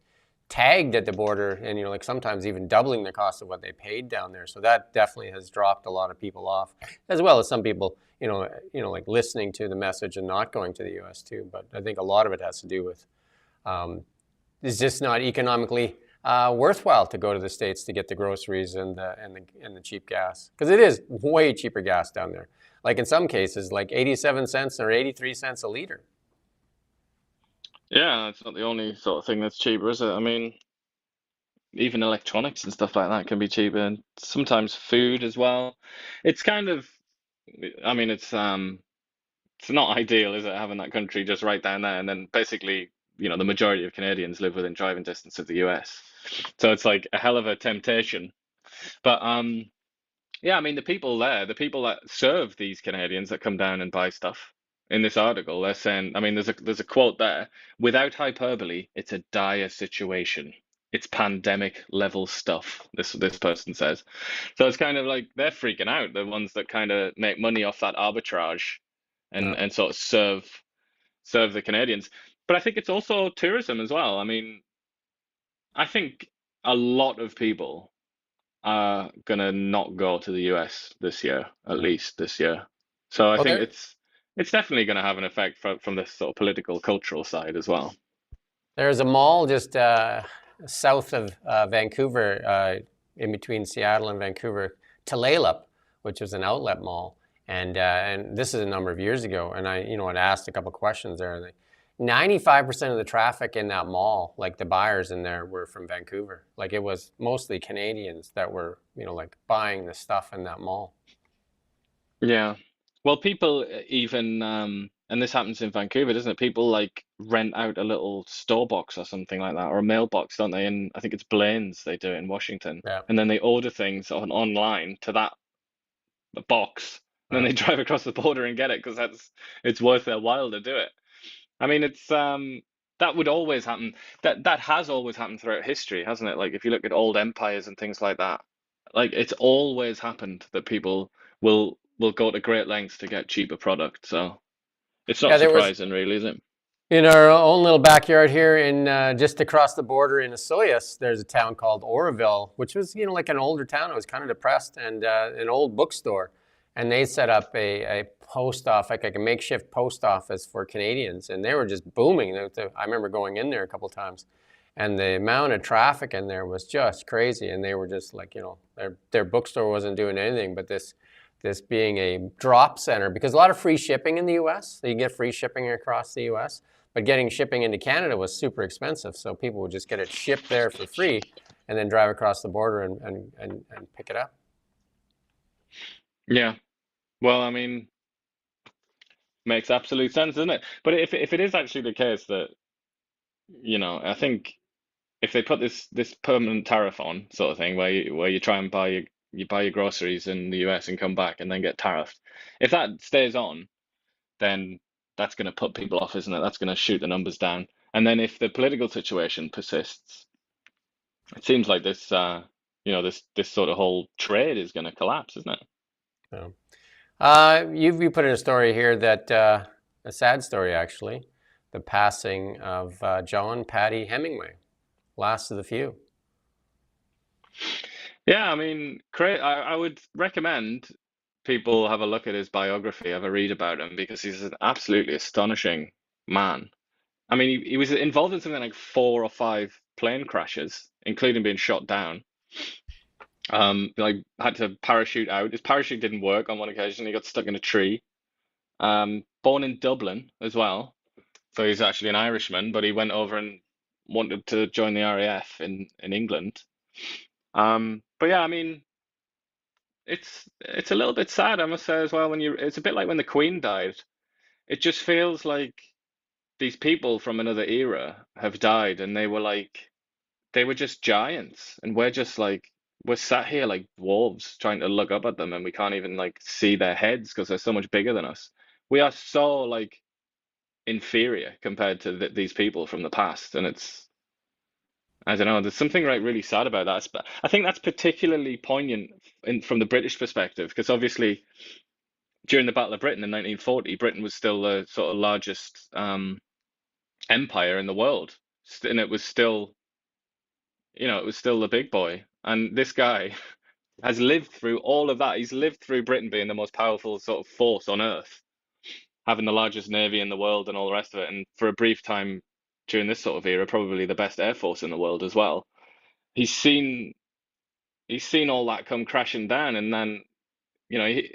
tagged at the border, and like sometimes even doubling the cost of what they paid down there. So that definitely has dropped a lot of people off, as well as some people like listening to the message and not going to the U.S. too. But I think a lot of it has to do with it's just not economically worthwhile to go to the States to get the groceries and the cheap gas, because it is way cheaper gas down there. Like in some cases, like 87 cents or 83 cents a liter. Yeah, it's not the only sort of thing that's cheaper, is it? I mean, even electronics and stuff like that can be cheaper, and sometimes food as well. It's kind of, I mean, it's not ideal, is it, having that country just right down there, and then basically, the majority of Canadians live within driving distance of the US. So it's like a hell of a temptation. But yeah, I mean, the people that serve these Canadians that come down and buy stuff in this article, they're saying, I mean, there's a quote there, without hyperbole, it's a dire situation. It's pandemic level stuff, this person says. So it's kind of like they're freaking out, the ones that kind of make money off that arbitrage Yeah. and sort of serve the Canadians. But I think it's also tourism as well. I mean, I think a lot of people are gonna not go to the US this year, at Yeah. least this year. So I Well, think it's definitely going to have an effect from this sort of political, cultural side as well. there's a mall just south of Vancouver, in between Seattle and Vancouver, Tulalip, which was an outlet mall. And this is a number of years ago. And I'd asked a couple questions there. And 95% of the traffic in that mall, like the buyers in there, were from Vancouver. Like it was mostly Canadians that were, like buying the stuff in that mall. Yeah. Well, people even and this happens in Vancouver, doesn't it? People like rent out a little store box or something like that, or a mailbox, don't they? And I think it's Blaine's they do it in Washington. Yeah. And then they order things online to that box, and then Yeah. they drive across the border and get it because it's worth their while to do it. I mean, it's that would always happen. That has always happened throughout history, hasn't it? Like if you look at old empires and things like that, like it's always happened that people will go to great lengths to get cheaper product. So it's not Yeah, there was surprising, really, is it? in our own little backyard here, in just across the border in Osoyoos, there's a town called Oroville, which was like an older town. It was kind of depressed, and an old bookstore, and they set up a post office, like a makeshift post office for Canadians, and they were just booming. I remember going in there a couple times, and the amount of traffic in there was just crazy, and they were just like their bookstore wasn't doing anything but this being a drop center, because a lot of free shipping in the U.S. So you get free shipping across the U.S. But getting shipping into Canada was super expensive, so people would just get it shipped there for free and then drive across the border and pick it up. Yeah. Well, I mean, makes absolute sense, doesn't it? But if it is actually the case that, I think if they put this permanent tariff on sort of thing where you try and buy your groceries in the US and come back and then get tariffed, if that stays on, then that's going to put people off, isn't it? That's going to shoot the numbers down. And then if the political situation persists, it seems like this sort of whole trade is going to collapse, isn't it? So, you put in a story here that a sad story actually, the passing of John Paddy Hemingway, last of the few. Yeah, I mean, I would recommend people have a look at his biography, have a read about him, because he's an absolutely astonishing man. I mean, he was involved in something like 4 or 5 plane crashes, including being shot down. Like had to parachute out. His parachute didn't work on one occasion. He got stuck in a tree. Born in Dublin as well, so he's actually an Irishman, but he went over and wanted to join the RAF in England. But yeah, I mean, it's a little bit sad, I must say as well. It's a bit like when the Queen died. It just feels like these people from another era have died, and they were just giants, and we're sat here like dwarves trying to look up at them, and we can't even like see their heads because they're so much bigger than us. We are so like inferior compared to these people from the past, and I don't know. There's something like really sad about that. I think that's particularly poignant from the British perspective, because obviously during the Battle of Britain in 1940, Britain was still the sort of largest empire in the world, and it was still, it was still the big boy. And this guy has lived through all of that. He's lived through Britain being the most powerful sort of force on earth, having the largest navy in the world and all the rest of it. And for a brief time during this sort of era, probably the best air force in the world as well. He's seen all that come crashing down, and then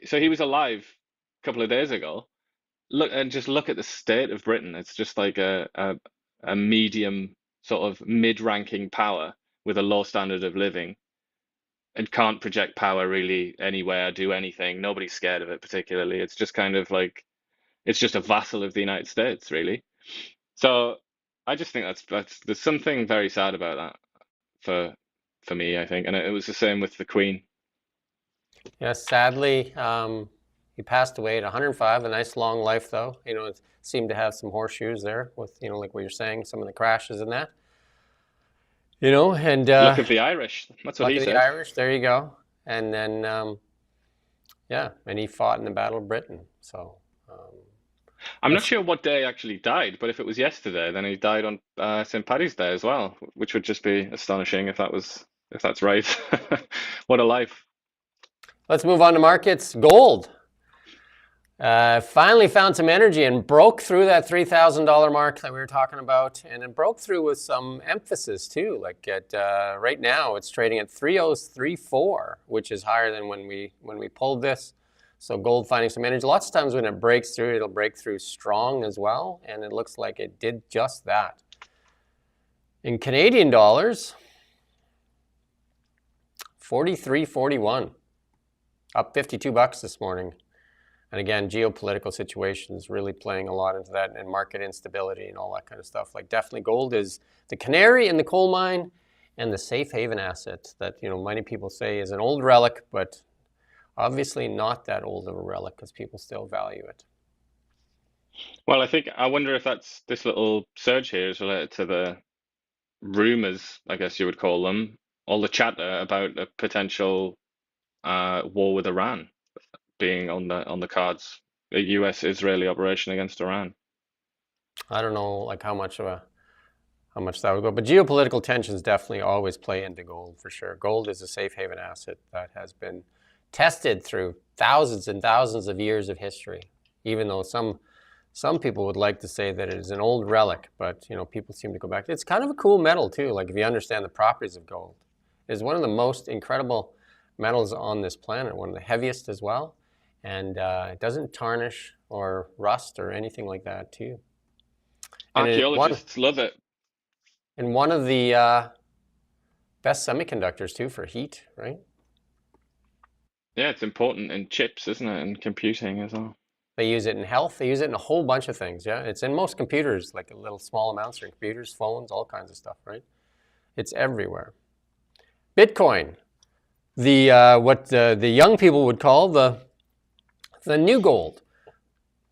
so he was alive a couple of days ago. Just look at the state of Britain. It's just like a medium sort of mid-ranking power with a low standard of living, and can't project power really anywhere, do anything. Nobody's scared of it particularly. It's just kind of like it's just a vassal of the United States, really. So I just think there's something very sad about that for me, I think, and it was the same with the Queen. Yes, sadly, he passed away at 105. A nice long life, though. It seemed to have some horseshoes there with, like what you're saying, some of the crashes and that. And Luck of the Irish. That's what he said. Luck of the Irish. There you go. And then, and he fought in the Battle of Britain. So. I'm not sure what day actually died, but if it was yesterday, then he died on St. Paddy's Day as well, which would just be astonishing if that's right. What a life. Let's move on to markets. Gold finally found some energy and broke through that $3,000 mark that we were talking about, and it broke through with some emphasis too. Like right now, it's trading at 303.4, which is higher than when we pulled this. So gold finding some energy. Lots of times when it breaks through, it'll break through strong as well, and it looks like it did just that. In Canadian dollars, 43.41, up $52 this morning. And again, geopolitical situations really playing a lot into that, and market instability and all that kind of stuff. Like definitely gold is the canary in the coal mine and the safe haven asset that many people say is an old relic, but obviously not that old of a relic because people still value it. Well, I wonder if this little surge here is related to the rumors, I guess you would call them, all the chatter about a potential war with Iran being on the cards, a US-Israeli operation against Iran. I don't know like how much that would go, but geopolitical tensions definitely always play into gold for sure. Gold is a safe haven asset that has been tested through thousands and thousands of years of history, even though some people would like to say that it is an old relic, but people seem to go back. It's kind of a cool metal too, like if you understand the properties of gold. It is one of the most incredible metals on this planet, one of the heaviest as well, and it doesn't tarnish or rust or anything like that too. And archaeologists love it. And one of the best semiconductors too for heat, right? Yeah, it's important in chips, isn't it? And computing as well. They use it in health. They use it in a whole bunch of things. Yeah, it's in most computers, like little small amounts are in computers, phones, all kinds of stuff, right? It's everywhere. Bitcoin, what the young people would call the new gold.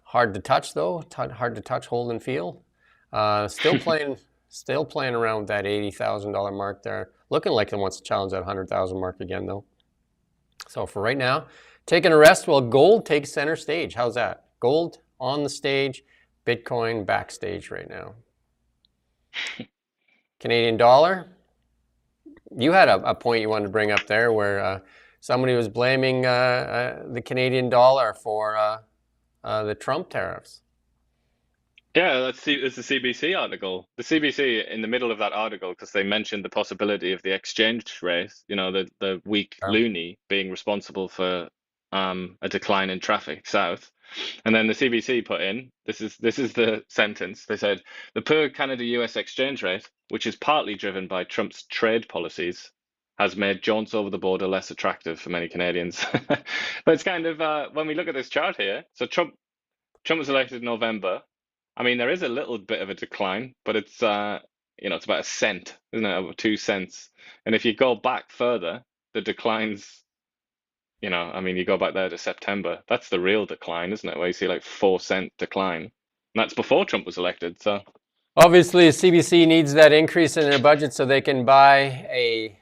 Hard to touch though. Hard to touch, hold, and feel. Still playing around with that $80,000 mark there. Looking like it wants to challenge that 100,000 mark again though. So for right now, taking a rest while gold takes center stage. How's that? Gold on the stage, Bitcoin backstage right now. Canadian dollar. You had a point you wanted to bring up there where somebody was blaming the Canadian dollar for the Trump tariffs. Yeah, let's see. It's the CBC article. The CBC in the middle of that article, because they mentioned the possibility of the exchange rate, the weak loonie being responsible for a decline in traffic south. And then the CBC put in, this is the sentence. They said the poor Canada-US exchange rate, which is partly driven by Trump's trade policies, has made jaunts over the border less attractive for many Canadians. But it's kind of when we look at this chart here, so Trump was elected in November. I mean, there is a little bit of a decline, but it's it's about a cent, isn't it? About 2 cents. And if you go back further, the declines, I mean, you go back there to September, that's the real decline, isn't it? Where you see like 4 cent decline. And that's before Trump was elected. So obviously, CBC needs that increase in their budget so they can buy a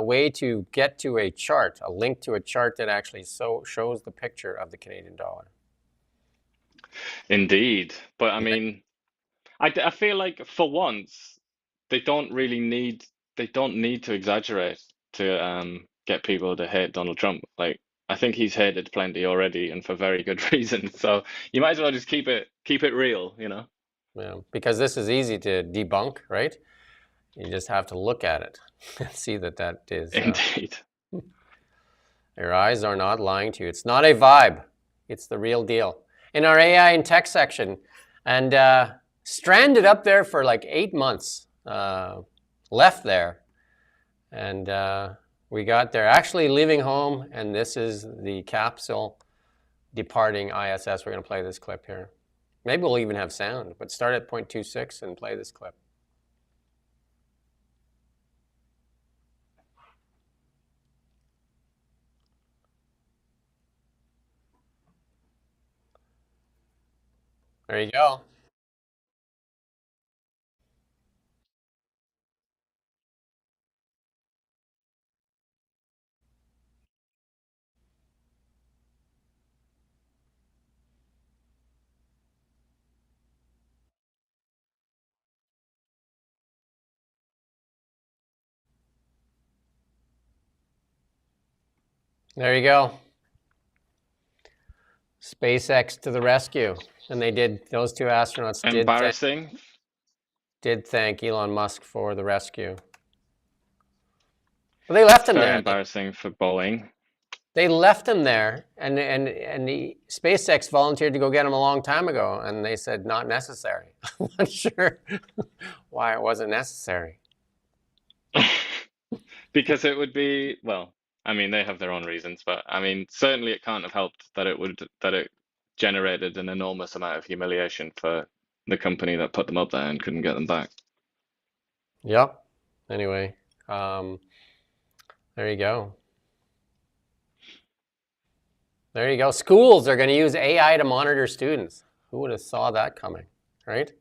way to get to a chart, a link to a chart that actually shows the picture of the Canadian dollar. indeed. But I mean, I feel like for once they don't need to exaggerate to get people to hate Donald Trump. Like I think he's hated plenty already, and for very good reasons. So you might as well just keep it real, Yeah, because this is easy to debunk, right? You just have to look at it and see that is. Indeed. Your eyes are not lying to you. It's not a vibe. It's the real deal. In our AI and tech section, and stranded up there for like 8 months, left there, and we got there, actually leaving home, and this is the capsule departing ISS. We're going to play this clip here. Maybe we'll even have sound, but start at 0.26 and play this clip. There you go. There you go. SpaceX to the rescue. And they did, those two astronauts Embarrassing. did thank Elon Musk for the rescue. But they left him Very there. embarrassing for Boeing. They left him there, and the SpaceX volunteered to go get him a long time ago, and they said not necessary. I'm not sure why it wasn't necessary. Because it would be, well, I mean, they have their own reasons, but I mean, certainly it can't have helped that it generated an enormous amount of humiliation for the company that put them up there and couldn't get them back. Yep. Anyway, there you go. There you go. Schools are going to use AI to monitor students. Who would have saw that coming, right?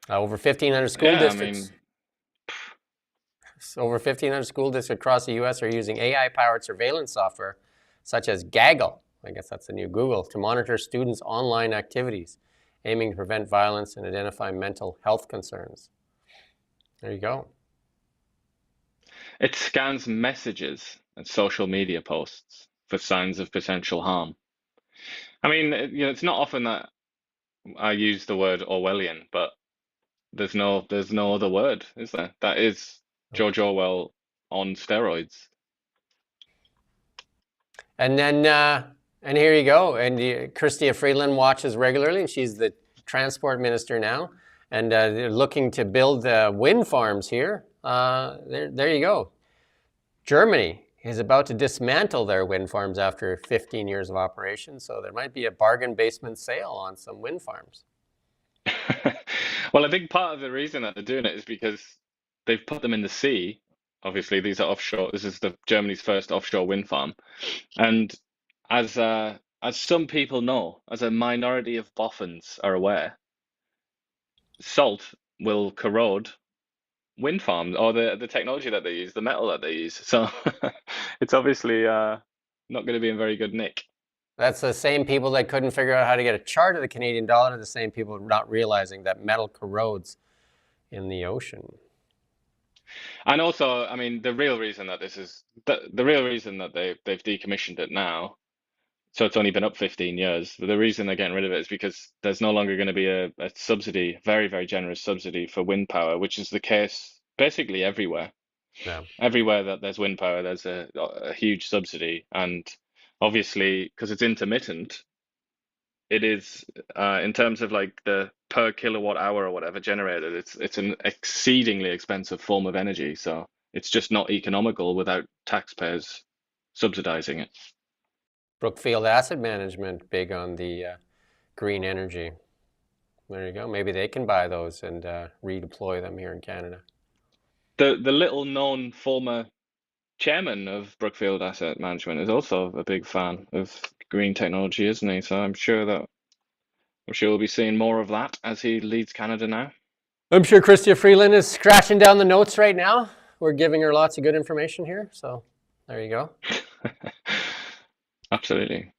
Over 1,500 school districts. Over 1,500 school districts across the U.S. are using AI-powered surveillance software, such as Gaggle, I guess that's the new Google, to monitor students' online activities, aiming to prevent violence and identify mental health concerns. There you go. It scans messages and social media posts for signs of potential harm. I mean, it's not often that I use the word Orwellian, but there's no other word, is there? That is George Orwell on steroids. And then, and here you go. And Chrystia Freeland watches regularly, and she's the transport minister now. And they're looking to build wind farms here. There you go. Germany is about to dismantle their wind farms after 15 years of operation. So there might be a bargain basement sale on some wind farms. Well, a big part of the reason that they're doing it is because they've put them in the sea. Obviously, these are offshore. This is Germany's first offshore wind farm. And as some people know, as a minority of boffins are aware, salt will corrode wind farms, or the technology that they use, the metal that they use. So it's obviously not going to be in very good nick. That's the same people that couldn't figure out how to get a chart of the Canadian dollar, the same people not realizing that metal corrodes in the ocean. And also, I mean, the real reason that this is the real reason that they've decommissioned it now, so it's only been up 15 years. But the reason they're getting rid of it is because there's no longer going to be a subsidy, very, very generous subsidy for wind power, which is the case basically everywhere. Yeah. Everywhere that there's wind power, there's a huge subsidy, and obviously because it's intermittent, it is in terms of like the per kilowatt hour or whatever generated, it's an exceedingly expensive form of energy, so it's just not economical without taxpayers subsidizing it. Brookfield Asset Management, big on the green energy. There you go. Maybe they can buy those and redeploy them here in Canada. The little known former chairman of Brookfield Asset Management is also a big fan of green technology, isn't he? So I'm sure we'll be seeing more of that as he leads Canada now. I'm sure Chrystia Freeland is scratching down the notes right now. We're giving her lots of good information here, so there you go. Absolutely.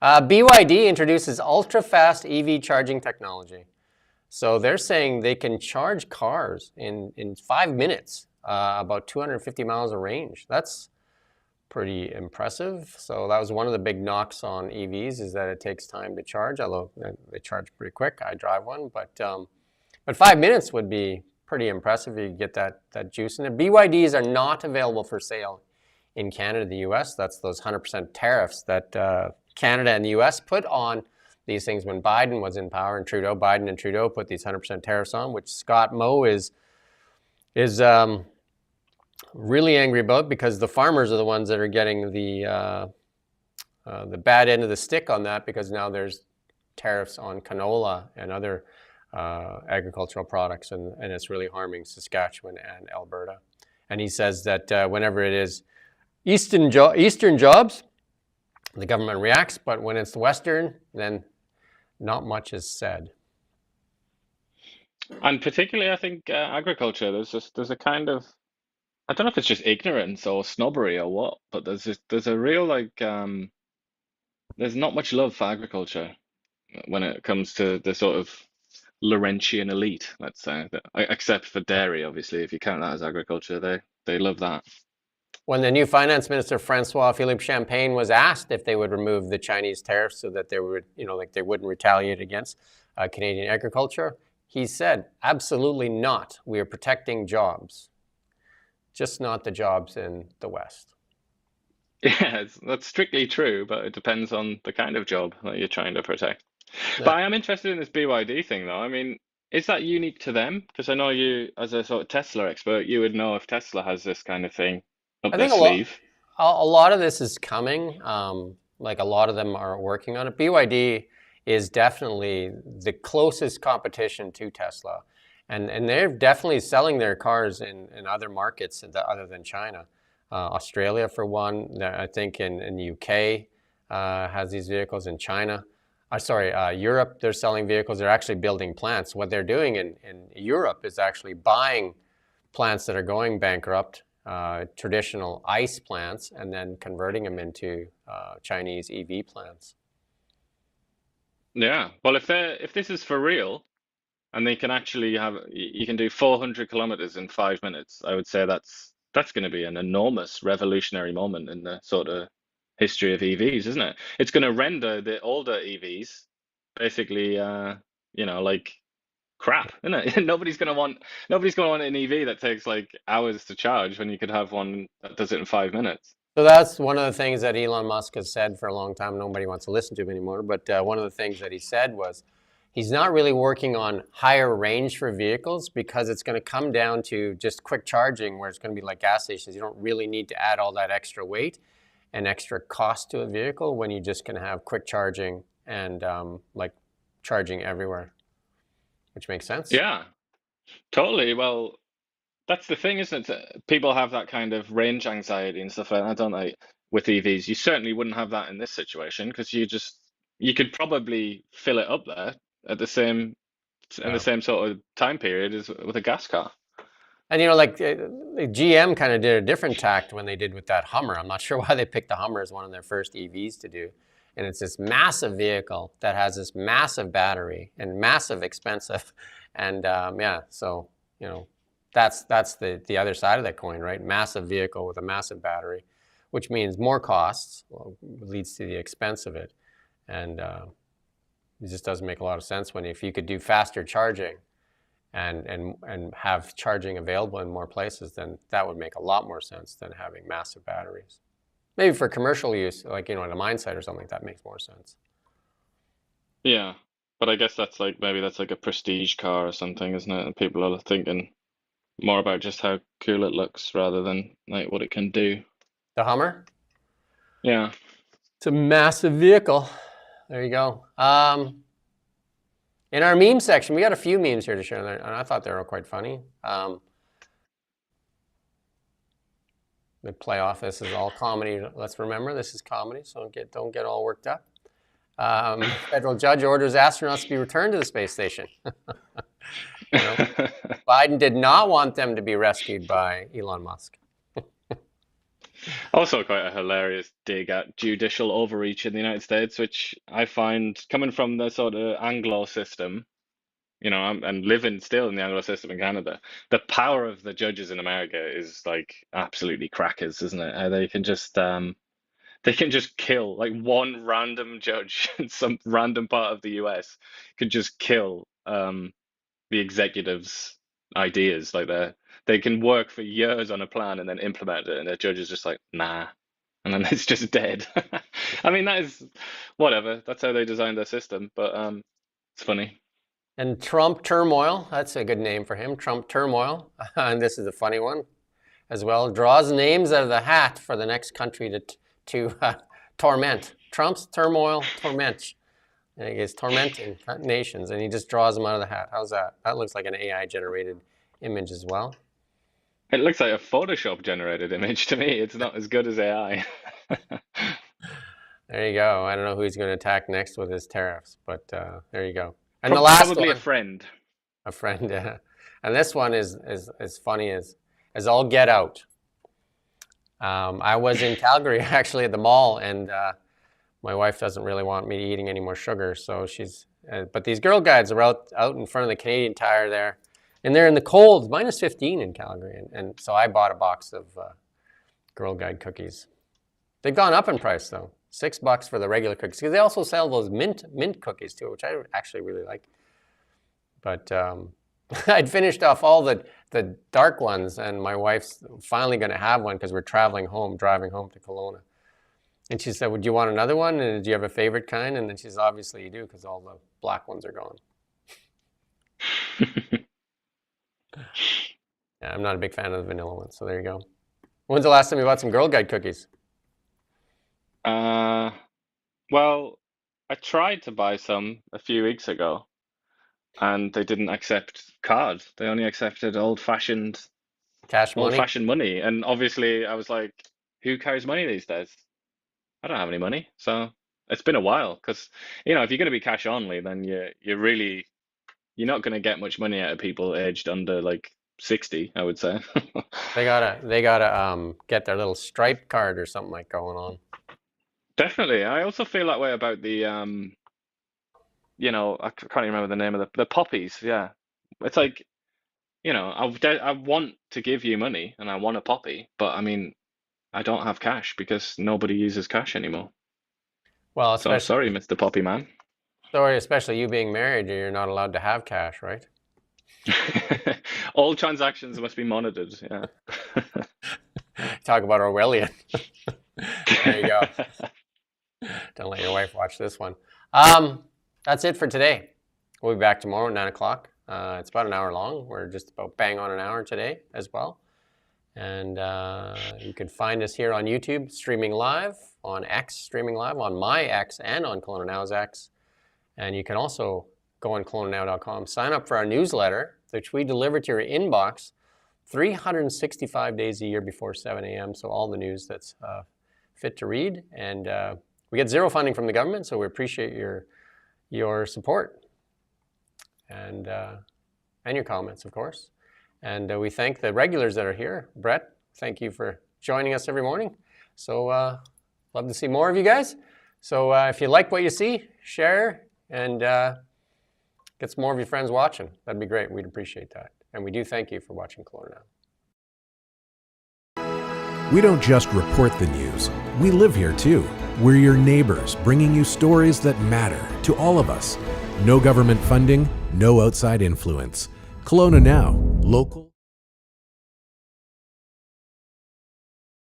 BYD introduces ultra-fast EV charging technology. So they're saying they can charge cars in 5 minutes, about 250 miles of range. That's pretty impressive. So that was one of the big knocks on EVs, is that it takes time to charge, although they charge pretty quick. I drive one, but 5 minutes would be pretty impressive if you get that juice in it. BYDs are not available for sale in Canada, the US. That's those 100% tariffs that Canada and the US put on these things when Biden was in power, and Biden and Trudeau put these 100% tariffs on, which Scott Moe is really angry about, because the farmers are the ones that are getting the bad end of the stick on that, because now there's tariffs on canola and other agricultural products, and it's really harming Saskatchewan and Alberta. And he says that whenever it is Eastern jobs, the government reacts, but when it's Western, then not much is said. And particularly, I think agriculture. There's a kind of, I don't know if it's just ignorance or snobbery or what, but there's a real like there's not much love for agriculture when it comes to the sort of Laurentian elite, let's say, except for dairy, obviously. If you count that as agriculture, they love that. When the new finance minister, Francois-Philippe Champagne, was asked if they would remove the Chinese tariffs so that they would, they wouldn't retaliate against Canadian agriculture, he said, absolutely not. We are protecting jobs, just not the jobs in the West. Yeah, that's strictly true, but it depends on the kind of job that you're trying to protect. Yeah. But I am interested in this BYD thing, though. I mean, is that unique to them? Because I know you, as a sort of Tesla expert, you would know if Tesla has this kind of thing up their sleeve. A lot of this is coming. Like a lot of them are working on it. BYD is definitely the closest competition to Tesla. And they're definitely selling their cars in other markets other than China. Australia, for one, I think in the UK has these vehicles. In China, Europe, they're selling vehicles. They're actually building plants. What they're doing in Europe is actually buying plants that are going bankrupt, traditional ICE plants, and then converting them into Chinese EV plants. Yeah, well, if this is for real, and they can actually you can do 400 kilometers in 5 minutes, I would say that's going to be an enormous revolutionary moment in the sort of history of EVs, isn't it? It's going to render the older EVs basically, like crap, isn't it? Nobody's going to want an EV that takes like hours to charge when you could have one that does it in 5 minutes. So that's one of the things that Elon Musk has said for a long time. Nobody wants to listen to him anymore. But one of the things that he said was he's not really working on higher range for vehicles, because it's going to come down to just quick charging, where it's going to be like gas stations. You don't really need to add all that extra weight and extra cost to a vehicle when you're just going to have quick charging and like charging everywhere, which makes sense. Yeah, totally. Well, that's the thing, isn't it? People have that kind of range anxiety and stuff like that, don't they? With EVs, you certainly wouldn't have that in this situation, because you could probably fill it up there at the same in the same sort of time period as with a gas car. And like GM kind of did a different tact when they did with that Hummer. I'm not sure why they picked the Hummer as one of their first EVs to do. And it's this massive vehicle that has this massive battery and massive expensive. And yeah, so, you know, that's the other side of that coin, right? Massive vehicle with a massive battery, which means more costs, well, leads to the expense of it. And it just doesn't make a lot of sense when if you could do faster charging and have charging available in more places, then that would make a lot more sense than having massive batteries. Maybe for commercial use, like, you know, at a mine site or something like that makes more sense. Yeah, but I guess that's like maybe that's like a prestige car or something, isn't it? And people are thinking more about just how cool it looks rather than like what it can do. The Hummer? Yeah. It's a massive vehicle. There you go. In our meme section, we got a few memes here to share, and I thought they were quite funny. The playoff, this is all comedy. Let's remember, this is comedy, so don't get all worked up. Federal judge orders astronauts to be returned to the space station. You know, Biden did not want them to be rescued by Elon Musk. Also quite a hilarious dig at judicial overreach in the United States, which I find coming from the sort of Anglo system, you know, and living still in the Anglo system in Canada, the power of the judges in America is like absolutely crackers, isn't it? How they can just kill like one random judge in some random part of the US could just kill the executives' ideas. Like they can work for years on a plan and then implement it, and the judge is just like, nah, and then it's just dead. I mean, that is whatever. That's how they designed their system, but it's funny. And Trump Turmoil, that's a good name for him, Trump Turmoil. And this is a funny one as well. Draws names out of the hat for the next country to torment. Trump's turmoil torment. And he's tormenting nations, and he just draws them out of the hat. How's that? That looks like an AI-generated image as well. It looks like a Photoshop generated image to me. It's not as good as AI. There you go. I don't know who he's going to attack next with his tariffs, but there you the last Probably one, a friend. a friend, and this one is funny as all get out. I was in Calgary actually at the mall, and my wife doesn't really want me eating any more sugar, so she's. But these Girl Guides are out in front of the Canadian Tire there, and they're in the cold, minus 15 in Calgary, and so I bought a box of Girl Guide cookies. They've gone up in price though, $6 for the regular cookies, because they also sell those mint cookies too, which I actually really like. But I'd finished off all the dark ones, and my wife's finally going to have one because we're driving home to Kelowna. And she said, would you want another one? And do you have a favorite kind? And then she says, obviously you do, because all the black ones are gone. Yeah, I'm not a big fan of the vanilla ones, so there you go. When's the last time you bought some Girl Guide cookies? Well, I tried to buy some a few weeks ago, and they didn't accept card. They only accepted old-fashioned money. And obviously, I was like, who carries money these days? I don't have any money, so it's been a while. Because you know, if you're going to be cash only, then you're not going to get much money out of people aged under like 60, I would say. They gotta get their little Stripe card or something like going on. Definitely. I also feel that way about the you know, I can't even remember the name of the poppies. Yeah, it's like, you know, I want to give you money and I want a poppy, but I mean, I don't have cash because nobody uses cash anymore. Well, So sorry, Mr. Poppy Man. Sorry, especially you being married, you're not allowed to have cash, right? All transactions must be monitored. Yeah. Talk about Orwellian. There you go. Don't let your wife watch this one. That's it for today. We'll be back tomorrow at 9 o'clock. It's about an hour long. We're just about bang on an hour today as well. And you can find us here on YouTube, streaming live, on X, streaming live, on my X, and on Kelowna Now's X. And you can also go on KelownaNow.com, sign up for our newsletter, which we deliver to your inbox 365 days a year before 7 a.m. So all the news that's fit to read. And we get zero funding from the government, so we appreciate your support and your comments, of course. And we thank the regulars that are here. Brett, thank you for joining us every morning. So love to see more of you guys. So if you like what you see, share and get some more of your friends watching. That'd be great. We'd appreciate that. And we do thank you for watching Kelowna Now. We don't just report the news, we live here too. We're your neighbors, bringing you stories that matter to all of us. No government funding, no outside influence. Kelowna Now, local.